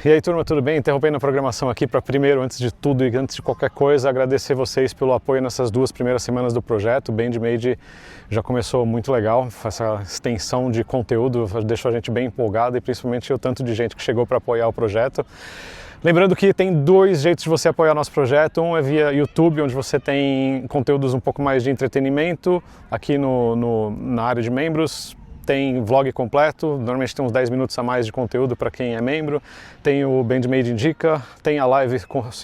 E aí, turma, tudo bem? Interrompendo a programação aqui para primeiro, antes de tudo e antes de qualquer coisa, agradecer vocês pelo apoio nessas 2 primeiras semanas do projeto. O BandMade já começou muito legal, essa extensão de conteúdo deixou a gente bem empolgado e principalmente o tanto de gente que chegou para apoiar o projeto. Lembrando que tem 2 jeitos de você apoiar nosso projeto. Um é via YouTube, onde você tem conteúdos um pouco mais de entretenimento, aqui na área de membros. Tem vlog completo, normalmente tem uns 10 minutos a mais de conteúdo para quem é membro. Tem o BandMade Indica, tem a live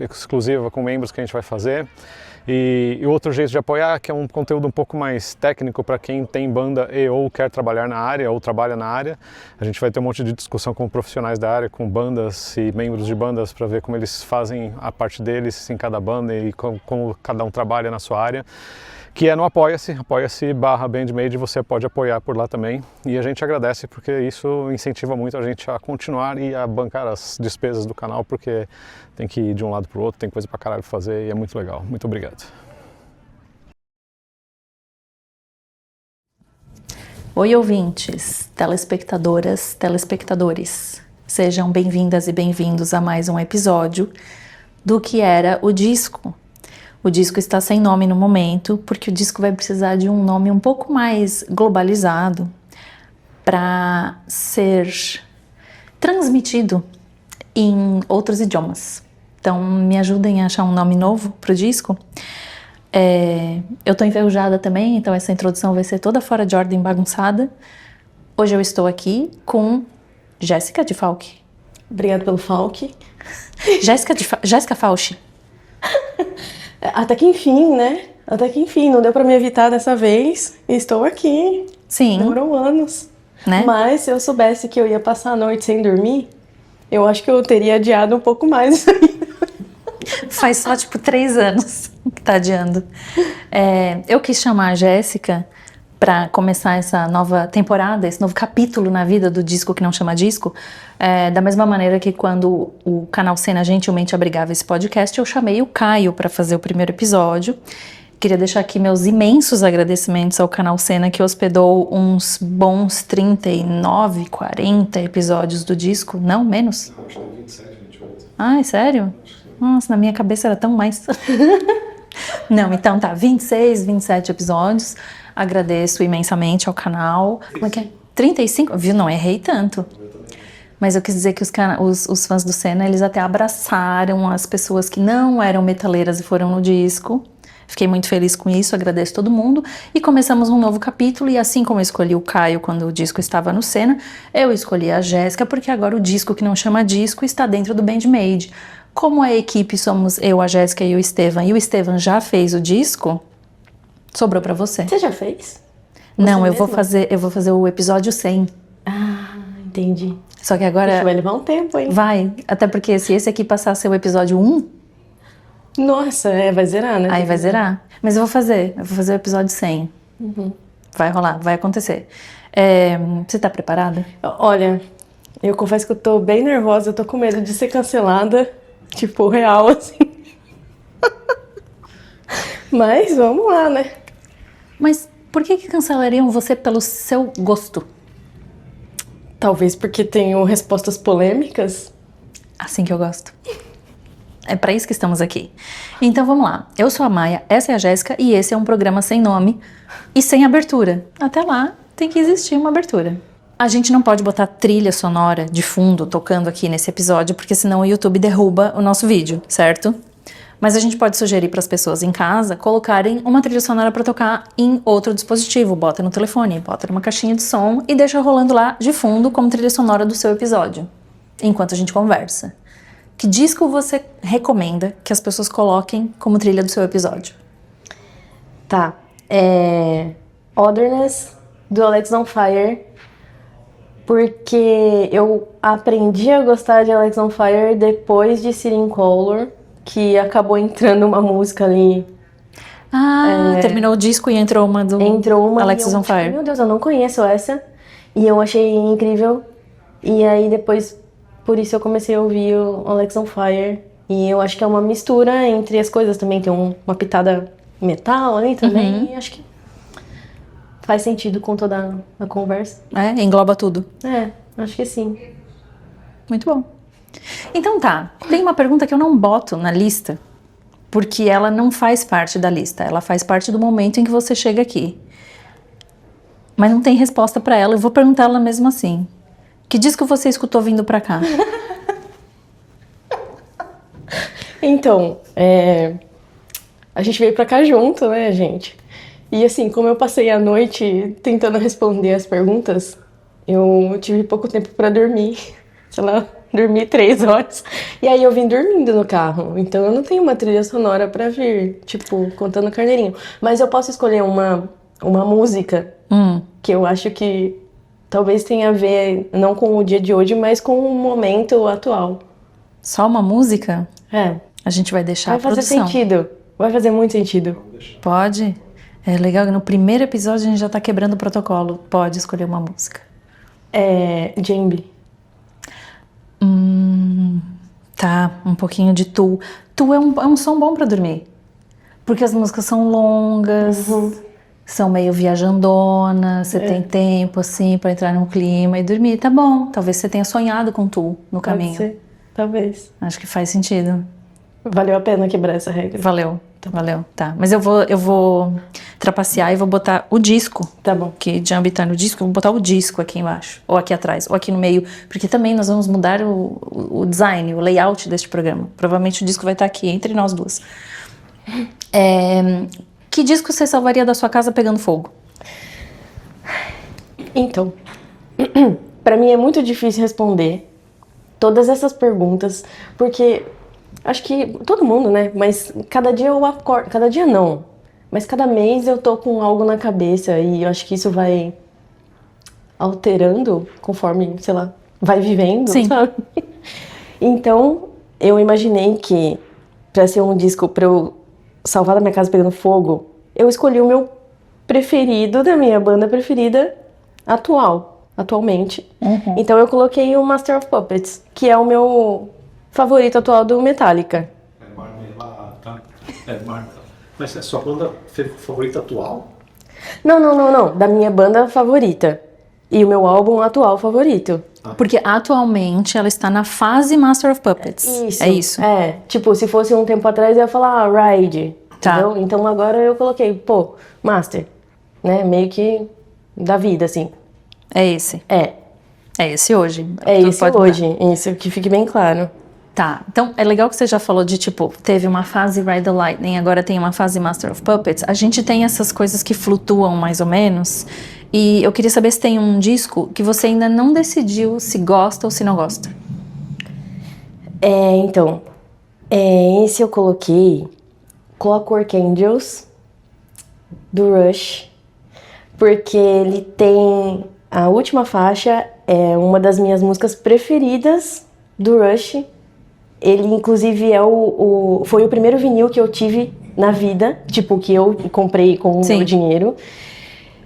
exclusiva com membros que a gente vai fazer. E outro jeito de apoiar, que é um conteúdo um pouco mais técnico para quem tem banda e ou quer trabalhar na área ou trabalha na área. A gente vai ter um monte de discussão com profissionais da área, com bandas e membros de bandas para ver como eles fazem a parte deles em cada banda e como cada um trabalha na sua área. Que é no Apoia-se, apoia-se/BandMade, você pode apoiar por lá também. E a gente agradece porque isso incentiva muito a gente a continuar e a bancar as despesas do canal, porque tem que ir de um lado para o outro, tem coisa pra caralho fazer e é muito legal. Muito obrigado. Oi, ouvintes, telespectadoras, telespectadores. Sejam bem-vindas e bem-vindos a mais um episódio do que era o disco. O disco está sem nome no momento, porque o disco vai precisar de um nome um pouco mais globalizado para ser transmitido em outros idiomas. Então, me ajudem a achar um nome novo para o disco. Eu tô enferrujada também, então essa introdução vai ser toda fora de ordem, bagunçada. Hoje eu estou aqui com Jéssica de Falck. Obrigada pelo Falck. Jéssica Falch. Até que enfim, né? Até que enfim, não deu pra me evitar dessa vez. Estou aqui. Sim. Demorou anos. Né? Mas se eu soubesse que eu ia passar a noite sem dormir, eu acho que eu teria adiado um pouco mais. Faz só, 3 anos que tá adiando. Eu quis chamar a Jéssica para começar essa nova temporada, esse novo capítulo na vida do disco que não chama disco, da mesma maneira que quando o canal Cena gentilmente abrigava esse podcast, eu chamei o Caio para fazer o primeiro episódio. Queria deixar aqui meus imensos agradecimentos ao canal Cena, que hospedou uns bons 39, 40 episódios do disco, não menos? Acho que é 27, 28. Ai, sério? Nossa, na minha cabeça era tão mais. Não, então tá, 26, 27 episódios. Agradeço imensamente ao canal. Como é que é? 35? Viu? Não errei tanto. Mas eu quis dizer que os fãs do Senna, eles até abraçaram as pessoas que não eram metaleiras e foram no disco. Fiquei muito feliz com isso, agradeço todo mundo. E começamos um novo capítulo, e assim como eu escolhi o Caio quando o disco estava no Senna, eu escolhi a Jéssica, porque agora o disco que não chama disco está dentro do BandMade. Como a equipe somos eu, a Jéssica e o Estevam já fez o disco, sobrou pra você. Você já fez? Não, Você eu vou fazer o episódio 100. Ah, entendi. Só que agora... Isso vai levar um tempo, hein? Vai, até porque se esse aqui passar a ser o episódio 1... Nossa, vai zerar, né? Aí vai zerar. Mas eu vou fazer o episódio 100. Uhum. Vai rolar, vai acontecer. Você tá preparada? Olha, eu confesso que eu tô bem nervosa, eu tô com medo de ser cancelada, real, assim. Mas vamos lá, né? Mas por que cancelariam você pelo seu gosto? Talvez porque tenho respostas polêmicas. Assim que eu gosto. É pra isso que estamos aqui. Então vamos lá. Eu sou a Maia, essa é a Jéssica e esse é um programa sem nome e sem abertura. Até lá tem que existir uma abertura. A gente não pode botar trilha sonora de fundo tocando aqui nesse episódio, porque senão o YouTube derruba o nosso vídeo, certo? Mas a gente pode sugerir para as pessoas em casa colocarem uma trilha sonora para tocar em outro dispositivo. Bota no telefone, bota numa caixinha de som e deixa rolando lá de fundo como trilha sonora do seu episódio, enquanto a gente conversa. Que disco você recomenda que as pessoas coloquem como trilha do seu episódio? Tá. Otherness, do Alexisonfire, porque eu aprendi a gostar de Alexisonfire depois de City in Colour, que acabou entrando uma música ali. Terminou o disco e entrou uma do Alexisonfire. Meu Deus, eu não conheço essa. E eu achei incrível. E aí depois, por isso eu comecei a ouvir o Alexisonfire. E eu acho que é uma mistura entre as coisas também. Tem uma pitada metal ali também. Uhum. E acho que faz sentido com toda a conversa. Engloba tudo. Acho que sim. Muito bom. Então tá, tem uma pergunta que eu não boto na lista, porque ela não faz parte da lista, ela faz parte do momento em que você chega aqui. Mas não tem resposta pra ela, eu vou perguntar ela mesmo assim. Que disco você escutou vindo pra cá? Então, a gente veio pra cá junto, né, gente? E assim, como eu passei a noite tentando responder as perguntas, eu tive pouco tempo pra dormir. Sei lá, dormi 3 horas. E aí eu vim dormindo no carro. Então eu não tenho uma trilha sonora pra vir, tipo, contando carneirinho. Mas eu posso escolher uma música que eu acho que talvez tenha a ver, não com o dia de hoje, mas com o momento atual. Só uma música? É. A gente vai deixar Vai a fazer produção. sentido. Vai fazer muito sentido. Pode? É legal que no primeiro episódio a gente já tá quebrando o protocolo. Pode escolher uma música. Djembe. Tá, um pouquinho de Tu. Tu é um som bom pra dormir. Porque as músicas são longas, são meio viajandonas, você tem tempo, assim, pra entrar num clima e dormir. Tá bom, talvez você tenha sonhado com Tu no caminho. Pode ser. Talvez. Acho que faz sentido. Valeu a pena quebrar essa regra. Valeu, tá. Mas eu vou trapacear e vou botar o disco. Tá bom. Que Djambi tá no disco, eu vou botar o disco aqui embaixo, ou aqui atrás, ou aqui no meio, porque também nós vamos mudar o design, o layout deste programa. Provavelmente o disco vai estar aqui, entre nós duas. Que disco você salvaria da sua casa pegando fogo? Então, pra mim é muito difícil responder todas essas perguntas, porque acho que todo mundo, né? Mas cada dia eu acordo, cada dia não, mas cada mês eu tô com algo na cabeça e eu acho que isso vai alterando conforme, sei lá, vai vivendo, Sim. sabe? Então, eu imaginei que pra ser um disco pra eu salvar da minha casa pegando fogo, eu escolhi o meu preferido da minha banda preferida atualmente. Então eu coloquei o Master of Puppets, que é o meu favorito atual do Metallica. Mas é sua banda favorita atual? Não, da minha banda favorita. E o meu álbum atual favorito. Porque atualmente ela está na fase Master of Puppets. Isso. É isso? É, tipo, se fosse um tempo atrás eu ia falar Ride, Tá. entendeu? Então agora eu coloquei, Master, né? Meio que da vida, assim. É esse. É Esse hoje. esse Pode mudar. hoje, isso, que fique bem claro. Tá, então é legal que você já falou de tipo, teve uma fase Ride the Lightning, agora tem uma fase Master of Puppets. A gente tem essas coisas que flutuam mais ou menos. E eu queria saber se tem um disco que você ainda não decidiu se gosta ou se não gosta. Então, esse eu coloquei Clockwork Angels, do Rush, porque ele tem a última faixa, é uma das minhas músicas preferidas do Rush. Ele, inclusive, foi o primeiro vinil que eu tive na vida, tipo, que eu comprei com o meu dinheiro.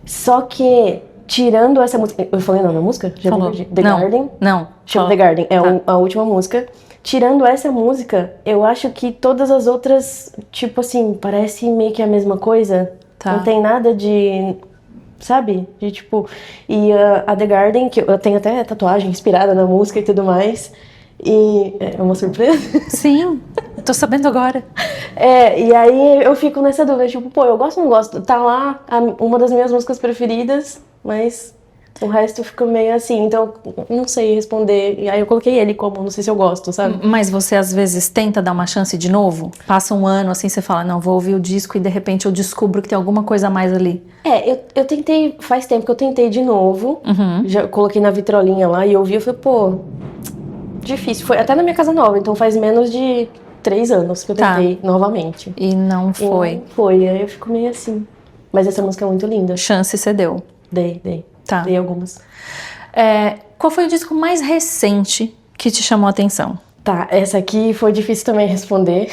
Só que, tirando essa música... Eu falei não na música? Já Falou. perdi. The Garden? Não. Chama The Garden, a última música. Tirando essa música, eu acho que todas as outras, tipo assim, parece meio que a mesma coisa. Tá. Não tem nada de... Sabe? De tipo... E a The Garden, que eu tenho até tatuagem inspirada na música e tudo mais... E é uma surpresa? Sim, tô sabendo agora. E aí eu fico nessa dúvida, tipo, eu gosto ou não gosto? Tá lá uma das minhas músicas preferidas, mas o resto fica meio assim, então não sei responder. E aí eu coloquei ele como, não sei se eu gosto, sabe? Mas você às vezes tenta dar uma chance de novo? Passa um ano assim, você fala, não, vou ouvir o disco e de repente eu descubro que tem alguma coisa a mais ali. Eu tentei, faz tempo que eu tentei de novo, já coloquei na vitrolinha lá e eu ouvi, eu falei, difícil. Foi até na minha casa nova, então faz menos de 3 anos que eu tentei novamente. E não foi. E não foi, aí eu fico meio assim. Mas essa música é muito linda. Chance você deu. Dei. Tá. Dei algumas. Qual foi o disco mais recente que te chamou a atenção? Tá, essa aqui foi difícil também responder.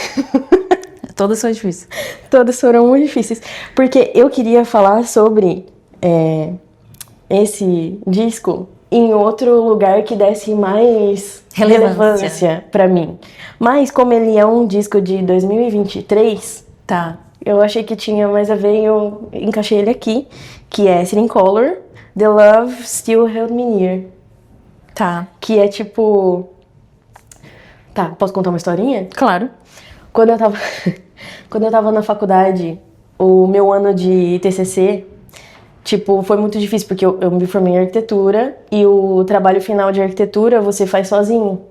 Todas foi difícil. Todas foram muito difíceis. Porque eu queria falar sobre esse disco em outro lugar que desse mais relevância pra mim. Mas como ele é um disco de 2023, Tá. eu achei que tinha mais a ver e eu encaixei ele aqui, que é Sitting Color, The Love Still Held Me Near. Tá. Que é tipo... Tá, posso contar uma historinha? Claro. Quando eu tava, quando eu tava na faculdade, o meu ano de TCC, tipo, foi muito difícil, porque eu me formei em arquitetura e o trabalho final de arquitetura você faz sozinho.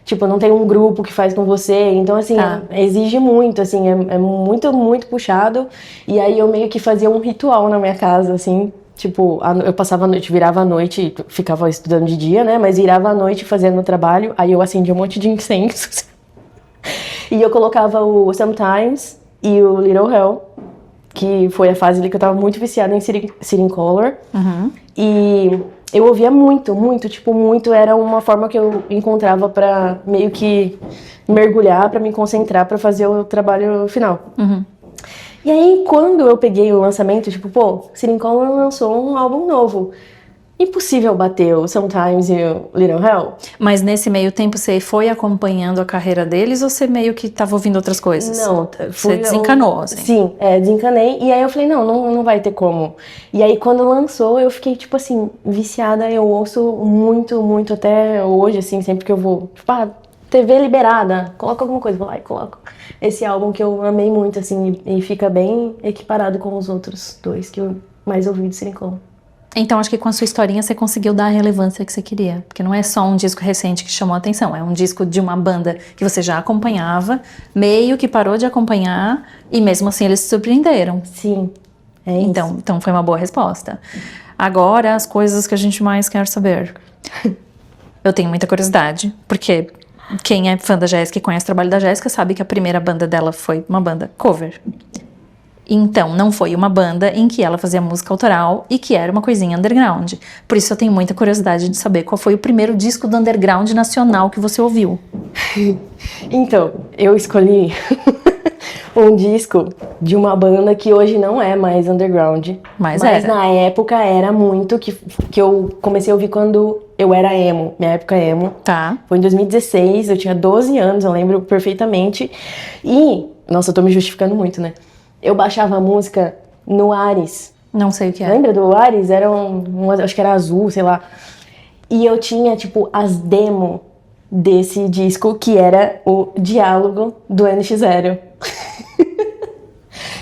Tipo, não tem um grupo que faz com você, então, assim, exige muito, assim, é muito, muito puxado. E aí eu meio que fazia um ritual na minha casa, assim, tipo, eu passava a noite, virava a noite, ficava estudando de dia, né, mas virava a noite fazendo o trabalho, aí eu acendia um monte de incensos. E eu colocava o Sometimes e o Little Hell, que foi a fase ali que eu tava muito viciada em Sitting Color. E eu ouvia muito, muito, tipo, muito. Era uma forma que eu encontrava pra meio que mergulhar, pra me concentrar, pra fazer o trabalho final. E aí, quando eu peguei o lançamento, tipo, pô, Sitting Color lançou um álbum novo. Impossível bater o Sometimes e o Little Hell. Mas nesse meio tempo você foi acompanhando a carreira deles ou você meio que tava ouvindo outras coisas? Não, você desencanou, assim? Sim, desencanei. E aí eu falei, não vai ter como. E aí quando lançou, eu fiquei, tipo assim, viciada. Eu ouço muito, muito até hoje, assim, sempre que eu vou, tipo, TV liberada, coloca alguma coisa, vou lá e coloco. Esse álbum que eu amei muito, assim, e fica bem equiparado com os outros dois que eu mais ouvi de Sitting Color. Então acho que com a sua historinha você conseguiu dar a relevância que você queria. Porque não é só um disco recente que chamou a atenção, é um disco de uma banda que você já acompanhava, meio que parou de acompanhar e mesmo assim eles se surpreenderam. Sim, é isso. Então foi uma boa resposta. Agora as coisas que a gente mais quer saber. Eu tenho muita curiosidade, porque quem é fã da Jéssica e conhece o trabalho da Jéssica sabe que a primeira banda dela foi uma banda cover. Então, não foi uma banda em que ela fazia música autoral e que era uma coisinha underground. Por isso eu tenho muita curiosidade de saber qual foi o primeiro disco do underground nacional que você ouviu. Então, eu escolhi um disco de uma banda que hoje não é mais underground. Mas na época era muito, que eu comecei a ouvir quando eu era emo. Minha época emo. Tá. Foi em 2016, eu tinha 12 anos, eu lembro perfeitamente. E, nossa, eu tô me justificando muito, né? Eu baixava a música no Ares. Não sei o que é. Lembra do Ares? Era acho que era azul, sei lá. E eu tinha, tipo, as demo desse disco, que era o Diálogo do NX0.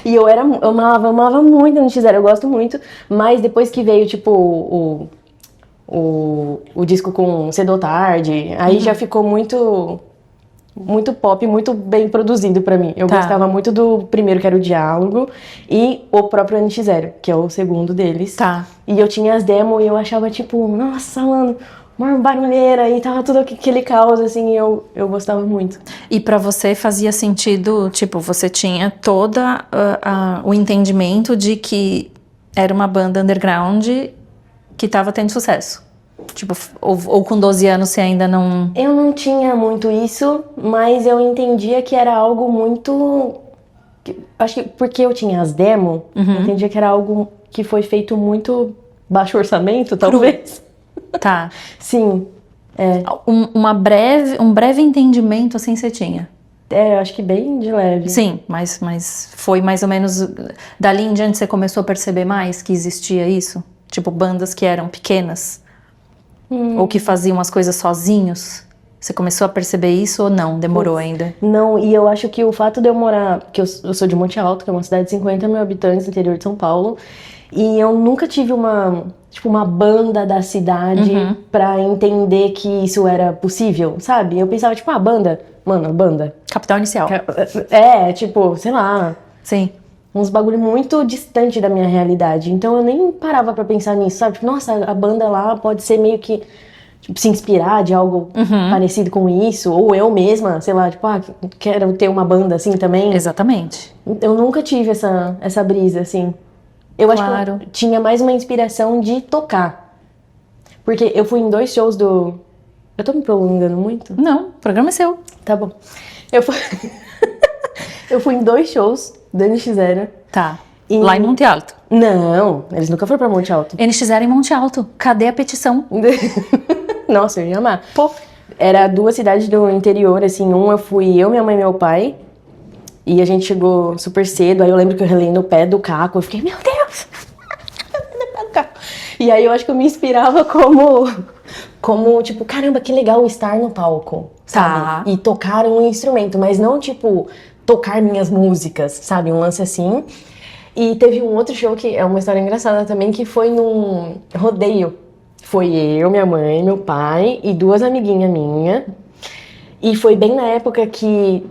E eu amava muito NX0, eu gosto muito. Mas depois que veio, tipo, o disco com Cedo Tarde, aí já ficou muito pop, muito bem produzido pra mim. Eu gostava muito do primeiro, que era o Diálogo, e o próprio NX0, que é o segundo deles. Tá. E eu tinha as demos e eu achava, tipo, nossa, mano, uma barulheira, e tava tudo aquele caos, assim, e eu gostava muito. E pra você fazia sentido, tipo, você tinha todo o entendimento de que era uma banda underground que tava tendo sucesso? Tipo, ou com 12 anos você ainda não... Eu não tinha muito isso, mas eu entendia que era algo muito... Acho que porque eu tinha as demos, eu entendia que era algo que foi feito muito baixo orçamento, talvez. Tá. Sim. Um breve entendimento, assim, você tinha? Eu acho que bem de leve. Sim, mas foi mais ou menos... Dali em diante você começou a perceber mais que existia isso? Tipo, bandas que eram pequenas? Ou que faziam as coisas sozinhos? Você começou a perceber isso ou não? Demorou ainda? Não, e eu acho que o fato de eu morar... Porque eu sou de Monte Alto, que é uma cidade de 50 mil habitantes no interior de São Paulo. E eu nunca tive uma banda da cidade pra entender que isso era possível, sabe? Eu pensava, tipo, banda. Mano, banda. Capital Inicial. Tipo, sei lá... Sim. Uns bagulho muito distante da minha realidade. Então eu nem parava pra pensar nisso, sabe? Tipo, nossa, a banda lá pode ser meio que... Tipo, se inspirar de algo parecido com isso. Ou eu mesma, sei lá, tipo, quero ter uma banda assim também. Exatamente. Eu nunca tive essa brisa, assim. Eu acho que eu tinha mais uma inspiração de tocar. Porque eu fui em 2 shows do... Eu tô me prolongando muito? Não, o programa é seu. Tá bom. Eu fui em 2 shows do NX0. Tá. Lá em Monte Alto. Não, eles nunca foram pra Monte Alto. NX0 em Monte Alto. Cadê a petição? Nossa, eu ia amar. Pô. Era 2 cidades do interior, assim. Eu fui minha mãe e meu pai. E a gente chegou super cedo. Aí eu lembro que eu relei no pé do Caco. Eu fiquei, meu Deus! E aí eu acho que eu me inspirava como, tipo, caramba, que legal estar no palco, sabe? Tá. E tocar um instrumento, mas não, tipo, tocar minhas músicas, sabe? Um lance assim. E teve um outro show que é uma história engraçada também, que foi num rodeio. Foi eu, minha mãe, meu pai e 2 amiguinhas minhas. E foi bem na época que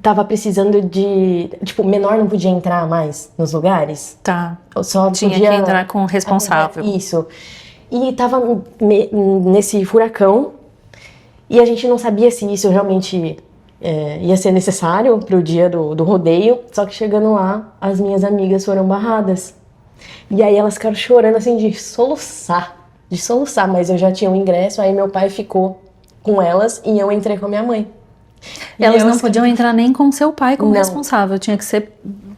tava precisando de... Tipo, menor não podia entrar mais nos lugares. Tá. Só Tinha podia que entrar com o responsável. Isso. E tava nesse furacão. E a gente não sabia se isso realmente ia ser necessário pro dia do rodeio. Só que chegando lá, as minhas amigas foram barradas. E aí elas ficaram chorando assim de soluçar. De soluçar, mas eu já tinha um ingresso. Aí meu pai ficou com elas e eu entrei com a minha mãe. Elas não podiam entrar nem com seu pai como Não. responsável. Tinha que ser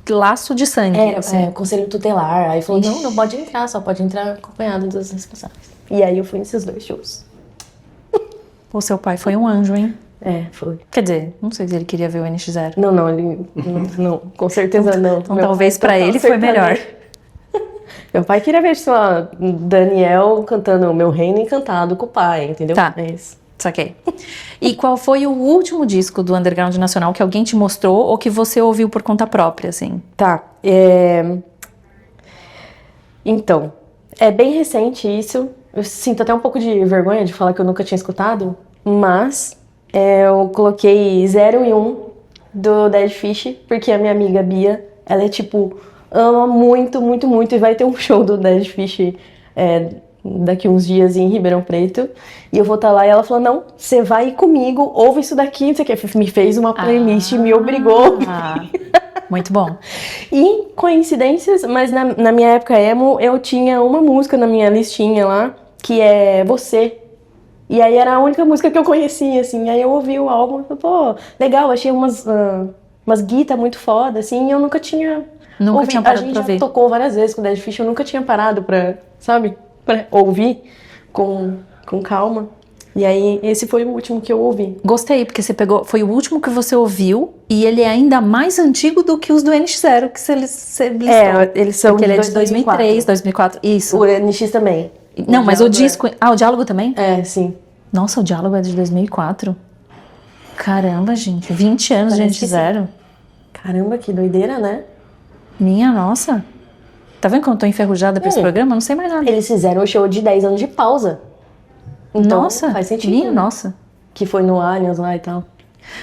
laço de sangue. assim. Conselho tutelar. Aí falou, não pode entrar, só pode entrar acompanhado dos responsáveis. E aí eu fui nesses 2 shows. O seu pai foi um anjo, hein? Foi. Quer dizer, não sei se ele queria ver o NX0. Não, ele... não, com certeza não. Então talvez pra ele foi melhor. Meu pai queria ver só Daniel cantando Meu Reino Encantado com o pai, entendeu? Tá. É isso. Saquei. E qual foi o último disco do Underground Nacional que alguém te mostrou ou que você ouviu por conta própria, assim? Tá. Então, é bem recente isso. Eu sinto até um pouco de vergonha de falar que eu nunca tinha escutado, mas eu coloquei 0 e 1 do Dead Fish, porque a minha amiga Bia, ela é tipo, ama muito, muito, muito, e vai ter um show do Dead Fish daqui uns dias em Ribeirão Preto, e eu vou estar lá, e ela falou, não, você vai comigo, ouve isso daqui, não sei o que, me fez uma playlist e me obrigou. Muito bom. E coincidências, mas na minha época emo, eu tinha uma música na minha listinha lá, que é Você. E aí era a única música que eu conhecia, assim, aí eu ouvi o álbum e falei, pô, legal, achei umas guitas muito foda, assim, e eu nunca tinha Nunca tinha parado pra A gente ver. já tocou várias vezes com o Dead Fish, eu nunca tinha parado pra, sabe, pra ouvir com calma. E aí, esse foi o último que eu ouvi. Gostei, porque você pegou, foi o último que você ouviu e ele é ainda mais antigo do que os do NX0 que você listou. Eles são porque ele é de 2004. 2003, 2004, isso. O NX também. Não, mas o disco... Ah, o Diálogo também? Sim. Nossa, o Diálogo é de 2004. Caramba, gente, 20 anos de NX0. Caramba, que doideira, né? Minha nossa. Tá vendo como eu tô enferrujada pra esse programa? Eu não sei mais nada. Eles fizeram um show de 10 anos de pausa. Então, Nossa, faz sentido. minha né? nossa. Que foi no Allianz lá e tal.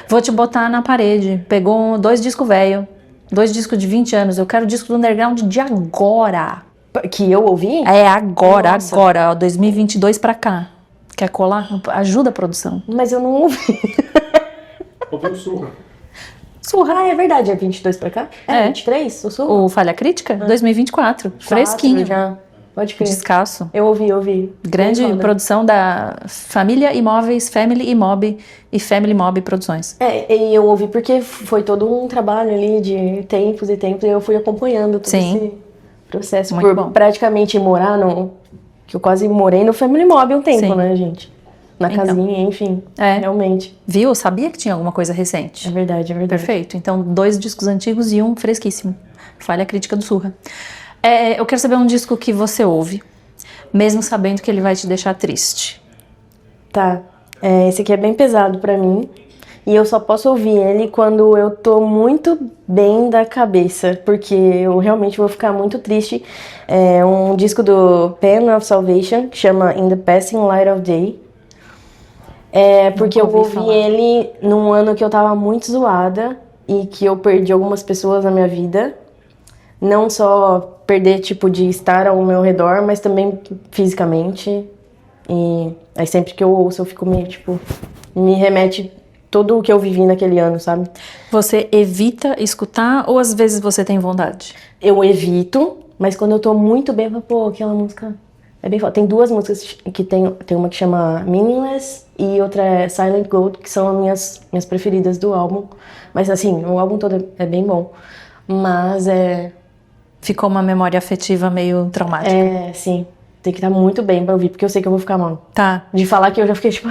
Vou te botar na parede. Pegou 2 discos velho, 2 discos de 20 anos. Eu quero o disco do Underground de agora. Que eu ouvi? É agora, Nossa. agora, ó, 2022 pra cá. Quer colar? Ajuda a produção. Mas eu não ouvi. Ouviu Surra? Surra, é verdade. É 22 pra cá? É. 23? O Surra? O Falha Crítica? 2024. Fresquinho. Já. Pode crer. Descasso. Eu ouvi. Grande Bem foda. produção da Família Imóveis, Family Imob e Family Mob Produções. E eu ouvi porque foi todo um trabalho ali de tempos e tempos, e eu fui acompanhando todo Sim. esse processo. Muito Por bom. praticamente morar que eu quase morei no Family Mob um tempo, Sim. né, gente? Na Então. casinha, enfim. É. Realmente. Viu? Eu sabia que tinha alguma coisa recente. É verdade. Perfeito. Então, 2 discos antigos e um fresquíssimo. Falha Crítica do Surra. Eu quero saber um disco que você ouve, mesmo sabendo que ele vai te deixar triste. Tá. Esse aqui é bem pesado pra mim. E eu só posso ouvir ele quando eu tô muito bem da cabeça, porque eu realmente vou ficar muito triste. É um disco do Pen of Salvation, que chama In the Passing Light of Day. Porque eu Nunca ouvi ouvi falar. ele num ano que eu tava muito zoada e que eu perdi algumas pessoas na minha vida. Não só perder, tipo, de estar ao meu redor, mas também fisicamente. E aí sempre que eu ouço, eu fico meio, tipo, me remete tudo o que eu vivi naquele ano, sabe? Você evita escutar ou às vezes você tem vontade? Eu evito, mas quando eu tô muito bem, eu falo, pô, aquela música é bem foda. Tem 2 músicas que tem uma que chama Meaningless e outra é Silent Gold, que são as minhas preferidas do álbum. Mas assim, o álbum todo é bem bom. Mas Ficou uma memória afetiva meio traumática. sim, tem que estar muito bem pra ouvir, porque eu sei que eu vou ficar mal. Tá. De falar que eu já fiquei tipo...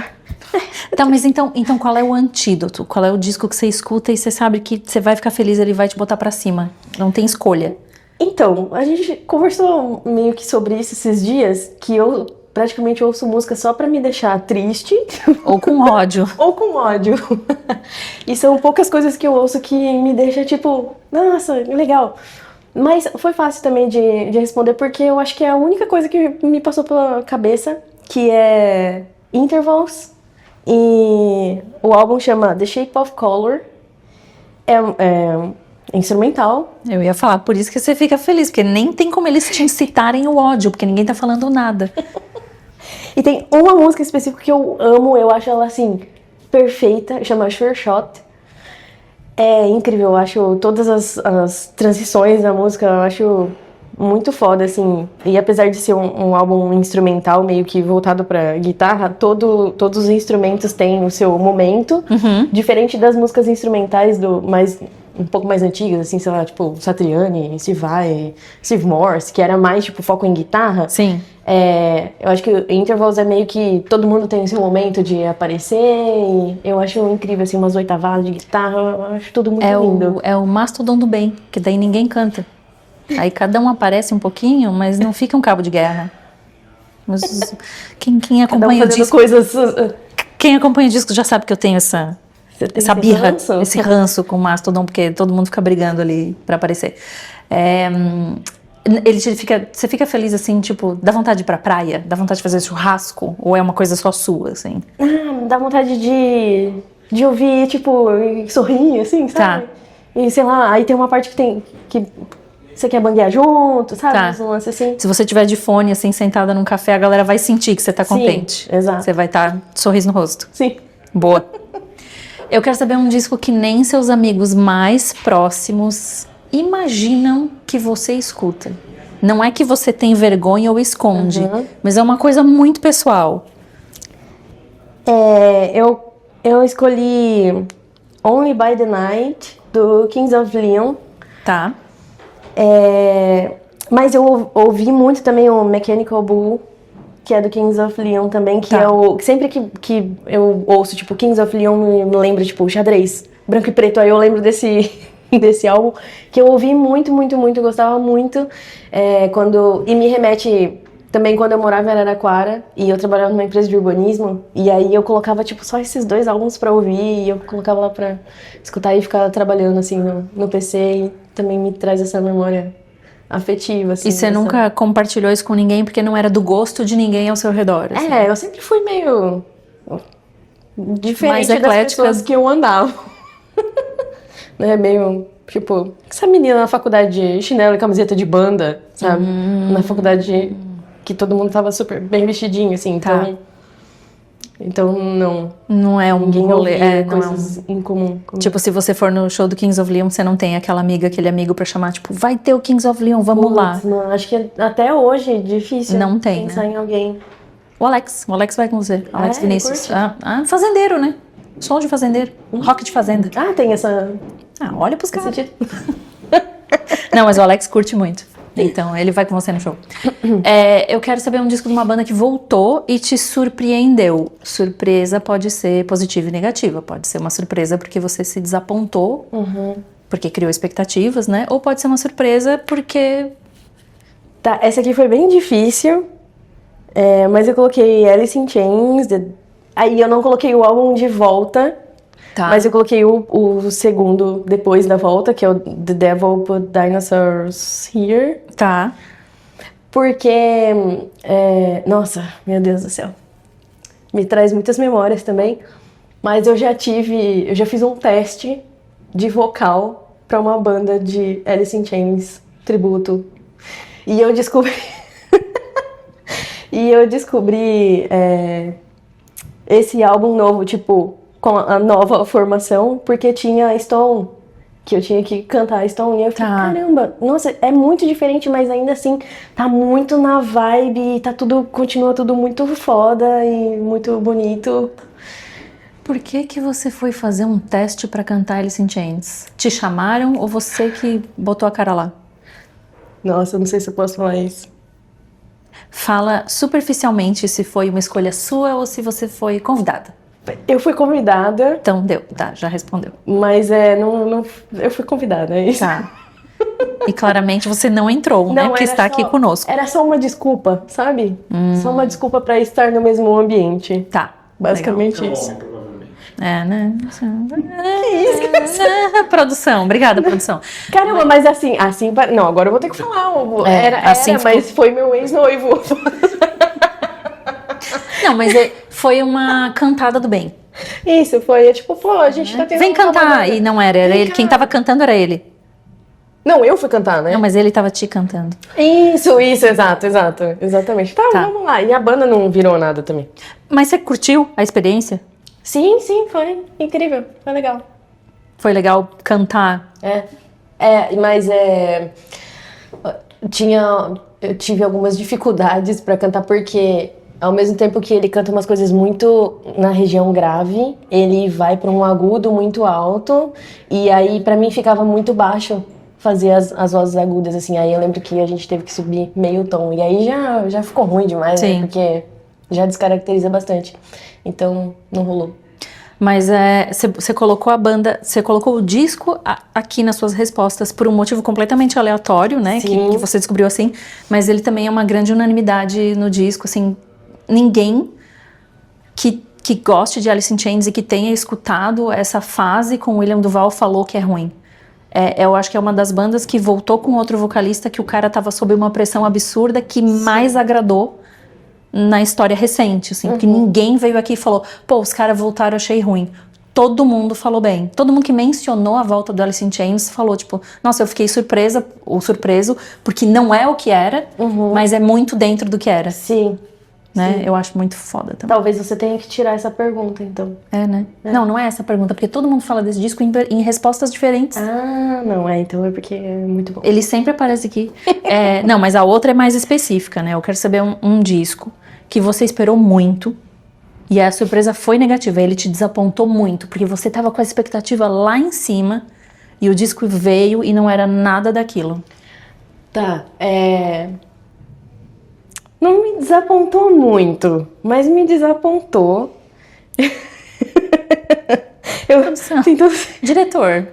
Tá, mas então qual é o antídoto? Qual é o disco que você escuta e você sabe que você vai ficar feliz, ele vai te botar pra cima? Não tem escolha. Então, a gente conversou meio que sobre isso esses dias, que eu praticamente ouço música só pra me deixar triste. Ou com ódio. Ou com ódio. E são poucas coisas que eu ouço que me deixam tipo, nossa, legal. Mas foi fácil também de responder, porque eu acho que é a única coisa que me passou pela cabeça, que é Intervals. E o álbum chama The Shape of Color. É instrumental. Eu ia falar, por isso que você fica feliz, porque nem tem como eles te incitarem o ódio, porque ninguém tá falando nada. E tem uma música específica que eu amo, eu acho ela assim, perfeita, chama Sure Shot. É incrível, eu acho todas as transições da música, eu acho muito foda, assim. E apesar de ser um álbum instrumental, meio que voltado pra guitarra, todos os instrumentos têm o seu momento. Diferente das músicas instrumentais um pouco mais antigas, assim, sei lá, tipo Satriani, Steve Morse, que era mais, tipo, foco em guitarra. Sim. Eu acho que Intervals é meio que todo mundo tem o seu momento de aparecer, e eu acho incrível, assim, umas oitavadas de guitarra, eu acho tudo muito lindo. É o Mastodon do bem, que daí ninguém canta. Aí cada um aparece um pouquinho, mas não fica um cabo de guerra. Mas quem acompanha o disco... Quem acompanha o disco já sabe que eu tenho essa birra, esse ranço com o Mastodon, porque todo mundo fica brigando ali pra aparecer. Você fica feliz assim, tipo, dá vontade de ir pra praia? Dá vontade de fazer churrasco? Ou é uma coisa só sua, assim? Dá vontade de ouvir, tipo, sorrir, assim, sabe? Tá. E sei lá, aí tem uma parte que você quer banguear junto, sabe? Tá. Um lance assim. Se você tiver de fone, assim, sentada num café, a galera vai sentir que você tá contente. Sim, exato. Você vai estar sorriso no rosto. Sim. Boa. Eu quero saber um disco que nem seus amigos mais próximos imaginam que você escuta. Não é que você tem vergonha ou esconde, mas é uma coisa muito pessoal. Eu escolhi Only by the Night, do Kings of Leon. Tá. Mas eu ouvi muito também o Mechanical Bull, que é do Kings of Leon também, que é o... Sempre que eu ouço, tipo, Kings of Leon, me lembro, tipo, xadrez, branco e preto, aí eu lembro desse álbum, que eu ouvi muito, muito, muito, gostava muito, e me remete também quando eu morava em Araraquara, e eu trabalhava numa empresa de urbanismo, e aí eu colocava, tipo, só esses 2 álbuns pra ouvir, e eu colocava lá pra escutar e ficar trabalhando, assim, no PC, e também me traz essa memória afetiva, assim. E você nunca compartilhou isso com ninguém porque não era do gosto de ninguém ao seu redor? Assim. Eu sempre fui meio diferente mais das pessoas que eu andava. Né, meio, tipo, essa menina na faculdade de chinelo e camiseta de banda, sabe? Na faculdade que todo mundo tava super bem vestidinho, assim, então não é um ninguém rolê, coisas em comum. Tipo, se você for no show do Kings of Leon, você não tem aquele amigo pra chamar, tipo, vai ter o Kings of Leon, vamos lá. Não, acho que até hoje é difícil não tem, pensar em alguém. O Alex vai com você, Alex Vinícius. Fazendeiro, né? Som de fazendeiro, rock de fazenda. Tem essa... olha pros caras. Não, mas o Alex curte muito. Então, ele vai com você no show. Eu quero saber um disco de uma banda que voltou e te surpreendeu. Surpresa pode ser positiva e negativa. Pode ser uma surpresa porque você se desapontou, porque criou expectativas, né? Ou pode ser uma surpresa porque... Tá, essa aqui foi bem difícil, mas eu coloquei Alice in Chains, aí eu não coloquei o álbum de volta, mas eu coloquei o segundo depois da volta, que é o The Devil Put Dinosaurs Here. Tá. Porque, nossa, meu Deus do céu, me traz muitas memórias também, mas eu já fiz um teste de vocal pra uma banda de Alice in Chains, tributo, e eu descobri... esse álbum novo, tipo, com a nova formação, porque tinha Stone, que eu tinha que cantar Stone, e eu fiquei, caramba, nossa, é muito diferente, mas ainda assim, tá muito na vibe, continua tudo muito foda e muito bonito. Por que você foi fazer um teste pra cantar Alice in Chains? Te chamaram ou você que botou a cara lá? Nossa, eu não sei se eu posso falar isso. Fala superficialmente se foi uma escolha sua ou se você foi convidada. Eu fui convidada. Então deu, já respondeu. Mas eu fui convidada, é isso. Tá. E claramente você não entrou, né? Que está aqui conosco. Era só uma desculpa, sabe? Só uma desculpa pra estar no mesmo ambiente. Tá. Basicamente isso. É, né? Que isso? Produção. Obrigada, produção. Caramba, mas assim... Não, agora eu vou ter que falar. Mas foi meu ex-noivo. Não, mas foi uma cantada do bem. Isso, foi tipo, pô, a gente tá tendo... Vem cantar! E não era ele. Quem tava cantando era ele. Não, eu fui cantar, né? Não, mas ele tava te cantando. Isso, exatamente. Tá, vamos lá. E a banda não virou nada também. Mas você curtiu a experiência? Sim, foi incrível, foi legal. Foi legal cantar? Mas eu tive algumas dificuldades pra cantar, porque ao mesmo tempo que ele canta umas coisas muito na região grave, ele vai pra um agudo muito alto, e aí pra mim ficava muito baixo fazer as vozes agudas, assim. Aí eu lembro que a gente teve que subir meio tom, e aí já ficou ruim demais, né? Porque já descaracteriza bastante. Então, não rolou. Mas você colocou a banda, você colocou o disco aqui nas suas respostas por um motivo completamente aleatório, né? Que você descobriu assim. Mas ele também é uma grande unanimidade no disco, assim. Ninguém que goste de Alice in Chains e que tenha escutado essa fase com o William Duval falou que é ruim. Eu acho que é uma das bandas que voltou com outro vocalista que o cara tava sob uma pressão absurda que mais agradou na história recente, assim, porque ninguém veio aqui e falou, pô, os caras voltaram, achei ruim. Todo mundo falou bem. Todo mundo que mencionou a volta do Alice in Chains falou, tipo, nossa, eu fiquei surpreso, porque não é o que era, mas é muito dentro do que era. Sim. Né? Sim. Eu acho muito foda também. Talvez você tenha que tirar essa pergunta, então. Né? Não é essa pergunta, porque todo mundo fala desse disco em respostas diferentes. Não, então é porque é muito bom. Ele sempre aparece aqui. Não, mas a outra é mais específica, né? Eu quero saber um disco que você esperou muito e a surpresa foi negativa. Ele te desapontou muito, porque você tava com a expectativa lá em cima e o disco veio e não era nada daquilo. Tá, Não me desapontou muito, mas me desapontou. Diretor.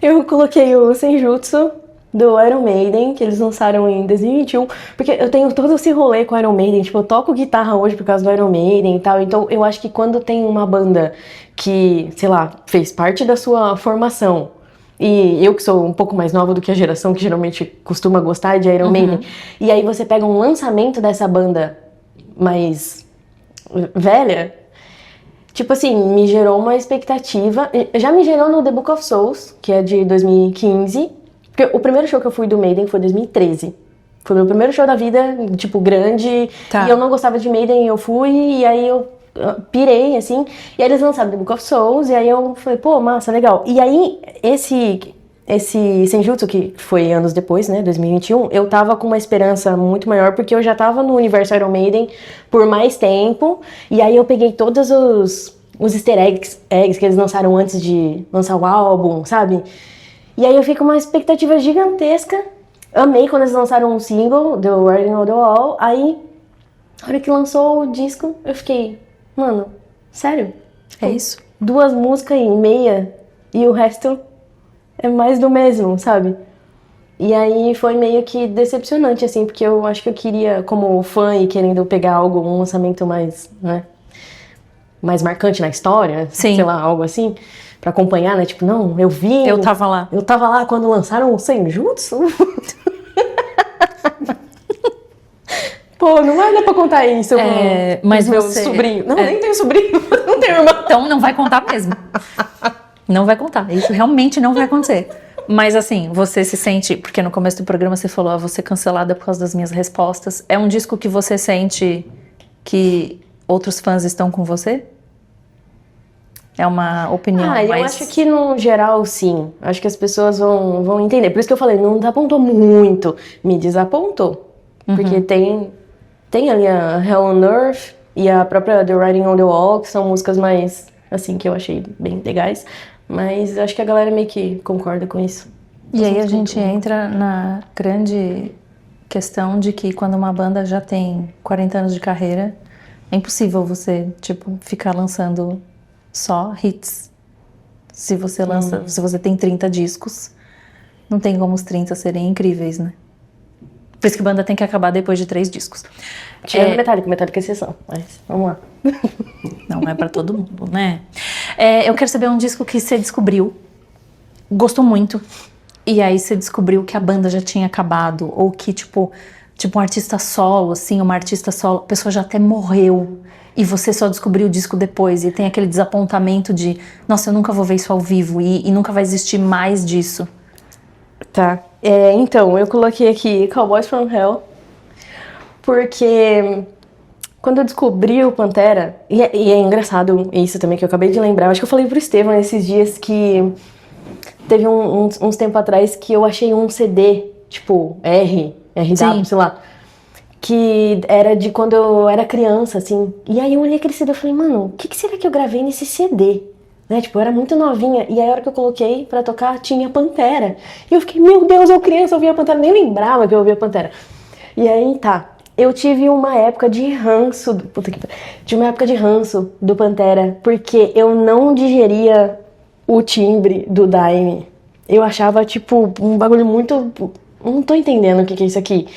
Eu coloquei o Senjutsu do Iron Maiden, que eles lançaram em 2021, porque eu tenho todo esse rolê com o Iron Maiden, tipo, eu toco guitarra hoje por causa do Iron Maiden e tal, então eu acho que quando tem uma banda que, sei lá, fez parte da sua formação, e eu que sou um pouco mais nova do que a geração que geralmente costuma gostar de Iron Maiden, e aí você pega um lançamento dessa banda mais velha, tipo assim, me gerou uma expectativa, já me gerou no The Book of Souls, que é de 2015, porque o primeiro show que eu fui do Maiden foi em 2013. Foi o meu primeiro show da vida, tipo, grande. Tá. E eu não gostava de Maiden, e eu fui, e aí eu pirei, assim. E aí eles lançaram The Book of Souls, e aí eu falei, pô, massa, legal. E aí, esse Senjutsu, que foi anos depois, né, 2021, eu tava com uma esperança muito maior, porque eu já tava no universo Iron Maiden por mais tempo. E aí eu peguei todos os easter eggs que eles lançaram antes de lançar o álbum, sabe? E aí eu fiquei com uma expectativa gigantesca. Amei quando eles lançaram um single, The Writing on the Wall. Aí, na hora que lançou o disco, eu fiquei, mano, sério? É isso? 2 músicas e meia e o resto é mais do mesmo, sabe? E aí foi meio que decepcionante, assim, porque eu acho que eu queria, como fã e querendo pegar um lançamento mais, né, mais marcante na história, Sim. Sei lá, algo assim, pra acompanhar, né? Tipo, não, eu vi... Eu tava lá. Eu tava lá quando lançaram o Senjutsu. Pô, não vai dar pra contar isso mas meu você... sobrinho. Não, nem tenho sobrinho, não tenho irmão. Então não vai contar mesmo. Não vai contar, isso realmente não vai acontecer. Mas assim, você se sente... Porque no começo do programa você falou, vou ser cancelada por causa das minhas respostas. É um disco que você sente que outros fãs estão com você? É uma opinião mais... Eu acho que no geral, sim. Acho que as pessoas vão entender. Por isso que eu falei, não desapontou muito. Me desapontou. Porque tem ali a Hell on Earth e a própria The Writing on the Wall, que são músicas mais, assim, que eu achei bem legais. Mas acho que a galera meio que concorda com isso. E aí a gente entra na grande questão de que quando uma banda já tem 40 anos de carreira, é impossível você, tipo, ficar lançando só hits. Se você lança, se você tem 30 discos, Não tem como os 30 serem incríveis, né? Por isso que banda tem que acabar depois de 3 discos. Tirando Metallica é exceção, mas vamos lá. Não é pra todo mundo, né? Eu quero saber um disco que você descobriu, gostou muito, e aí você descobriu que a banda já tinha acabado, ou que, tipo um artista solo, assim, uma artista solo, a pessoa já até morreu, e você só descobriu o disco depois, e tem aquele desapontamento de, nossa, eu nunca vou ver isso ao vivo, e nunca vai existir mais disso. Tá. Então, eu coloquei aqui Cowboys from Hell, porque quando eu descobri o Pantera, e é engraçado isso também que eu acabei de lembrar, acho que eu falei pro Estevão esses dias que teve uns tempos atrás que eu achei um CD, tipo RW, Sim. sei lá, que era de quando eu era criança, assim. E aí eu olhei aquele CD e falei, mano, o que será que eu gravei nesse CD? Né? Tipo, eu era muito novinha. E aí a hora que eu coloquei pra tocar, tinha Pantera. E eu fiquei, meu Deus, eu criança, eu ouvia Pantera. Nem lembrava que eu ouvia Pantera. E aí, tá. Eu tive uma época de ranço... Tive uma época de ranço do Pantera. Porque eu não digeria o timbre do Daime. Eu achava, tipo, um bagulho muito... Não tô entendendo o que é isso aqui.